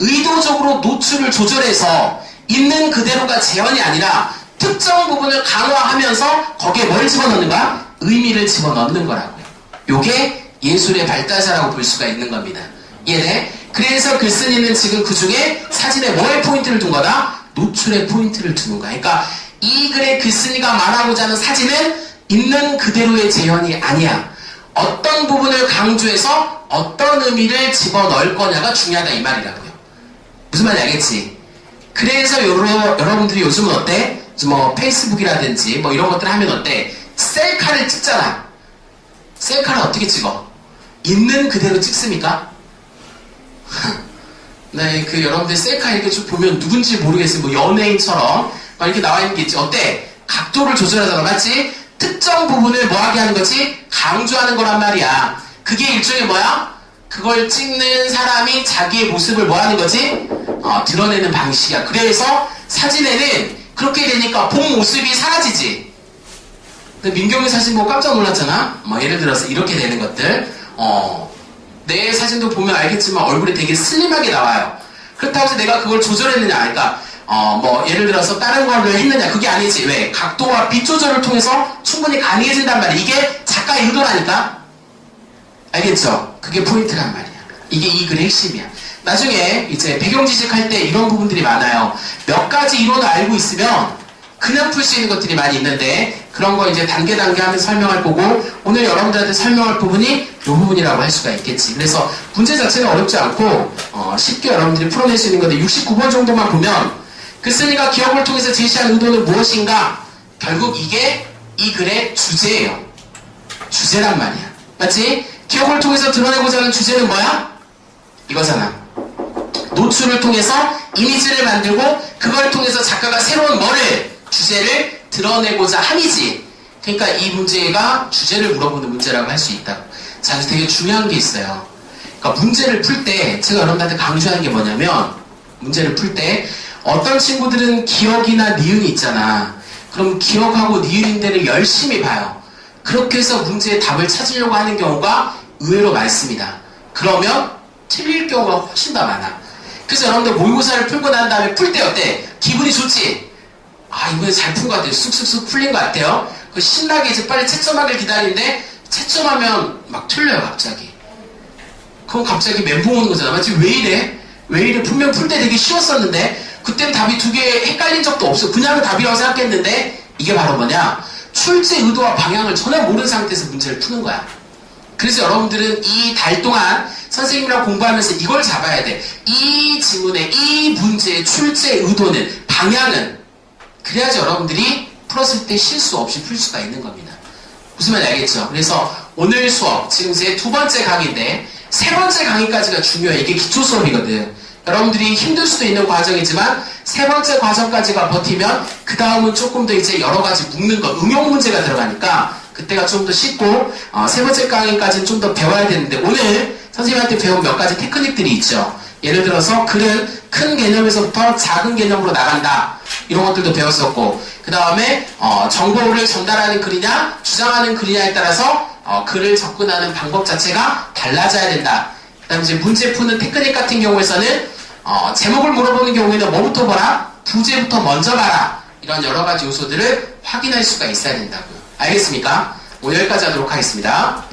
의도적으로 노출을 조절해서 있는 그대로가 재현이 아니라 특정 부분을 강화하면서 거기에 뭘 집어넣는 거야? 의미를 집어넣는 거라고요. 요게 예술의 발달사라고 볼 수가 있는 겁니다. 이해돼? 그래서 글쓴이는 지금 그 중에 사진에 뭐의 포인트를 둔 거다? 노출의 포인트를 두는 거야. 그러니까 이 글의 글쓴이가 말하고자 하는 사진은 있는 그대로의 재현이 아니야. 어떤 부분을 강조해서 어떤 의미를 집어넣을 거냐가 중요하다 이 말이라고요. 무슨 말인지 알겠지? 그래서 여러분들이 요즘은 어때? 뭐 페이스북이라든지 뭐 이런 것들 하면 어때? 셀카를 찍잖아. 셀카를 어떻게 찍어? 있는 그대로 찍습니까? 네, 여러분들 셀카 이렇게 쭉 보면 누군지 모르겠어요. 뭐 연예인처럼 막 이렇게 나와 있는 게 있지. 어때? 각도를 조절하잖아. 맞지? 특정 부분을 뭐하게 하는 거지? 강조하는 거란 말이야. 그게 일종의 뭐야? 그걸 찍는 사람이 자기의 모습을 뭐하는 거지? 드러내는 방식이야. 그래서 사진에는 그렇게 되니까 본 모습이 사라지지. 근데 민경이 사진 보고 깜짝 놀랐잖아. 뭐 예를 들어서 이렇게 되는 것들. 내 사진도 보면 알겠지만 얼굴이 되게 슬림하게 나와요. 그렇다고 해서 내가 그걸 조절했느냐. 그러니까 뭐 예를 들어서 다른 거를 했느냐. 그게 아니지. 왜? 각도와 빛 조절을 통해서 충분히 가능해진단 말이야. 이게 작가의 의도라니까. 알겠죠? 그게 포인트란 말이야. 이게 이 글의 핵심이야. 나중에 이제 배경지식할 때 이런 부분들이 많아요. 몇 가지 이론을 알고 있으면 그냥 풀 수 있는 것들이 많이 있는데 그런 거 이제 단계 하면서 설명할 거고 오늘 여러분들한테 설명할 부분이 이 부분이라고 할 수가 있겠지. 그래서 문제 자체는 어렵지 않고 쉽게 여러분들이 풀어낼 수 있는 건데 69번 정도만 보면 글쓴이가 기억을 통해서 제시한 의도는 무엇인가? 결국 이게 이 글의 주제예요. 주제란 말이야. 맞지? 기억을 통해서 드러내고자 하는 주제는 뭐야? 이거잖아. 노출을 통해서 이미지를 만들고 그걸 통해서 작가가 새로운 주제를 드러내고자 함이지. 그러니까 이 문제가 주제를 물어보는 문제라고 할 수 있다. 자, 그래서 되게 중요한 게 있어요. 그러니까 문제를 풀 때 제가 여러분들한테 강조하는 게 뭐냐면 문제를 풀 때 어떤 친구들은 기억이나 니은이 있잖아. 그럼 기억하고 니은인데를 열심히 봐요. 그렇게 해서 문제의 답을 찾으려고 하는 경우가 의외로 많습니다. 그러면 틀릴 경우가 훨씬 더 많아. 그래서 여러분들 모의고사를 풀고 난 다음에 풀 때 어때? 기분이 좋지? 아, 이번에 잘 푼 것 같아요. 쑥쑥쑥 풀린 것 같아요. 신나게 이제 빨리 채점하길 기다리는데 채점하면 막 틀려요, 갑자기. 그럼 갑자기 멘붕 오는 거잖아. 맞지? 왜 이래? 왜 이래? 분명 풀 때 되게 쉬웠었는데 그땐 답이 두 개 헷갈린 적도 없어. 그냥 답이라고 생각했는데 이게 바로 뭐냐? 출제 의도와 방향을 전혀 모르는 상태에서 문제를 푸는 거야. 그래서 여러분들은 이 달 동안 선생님이랑 공부하면서 이걸 잡아야 돼. 이 지문의 이 문제의 출제 의도는, 방향은. 그래야지 여러분들이 풀었을 때 실수 없이 풀 수가 있는 겁니다. 무슨 말인지 알겠죠? 그래서 오늘 수업, 지금 제 2번째 강의인데 3번째 강의까지가 중요해. 이게 기초 수업이거든. 여러분들이 힘들 수도 있는 과정이지만 3번째 과정까지가 버티면 그 다음은 조금 더 이제 여러 가지 묶는 거, 응용 문제가 들어가니까 그때가 좀 더 쉽고 3번째 강의까지는 좀 더 배워야 되는데 오늘 선생님한테 배운 몇 가지 테크닉들이 있죠. 예를 들어서 글은 큰 개념에서부터 작은 개념으로 나간다. 이런 것들도 배웠었고 그 다음에 정보를 전달하는 글이냐 주장하는 글이냐에 따라서 글을 접근하는 방법 자체가 달라져야 된다. 그 다음에 이제 문제 푸는 테크닉 같은 경우에서는 제목을 물어보는 경우에는 뭐부터 봐라? 부제부터 먼저 봐라. 이런 여러 가지 요소들을 확인할 수가 있어야 된다고요. 알겠습니까? 오늘 여기까지 하도록 하겠습니다.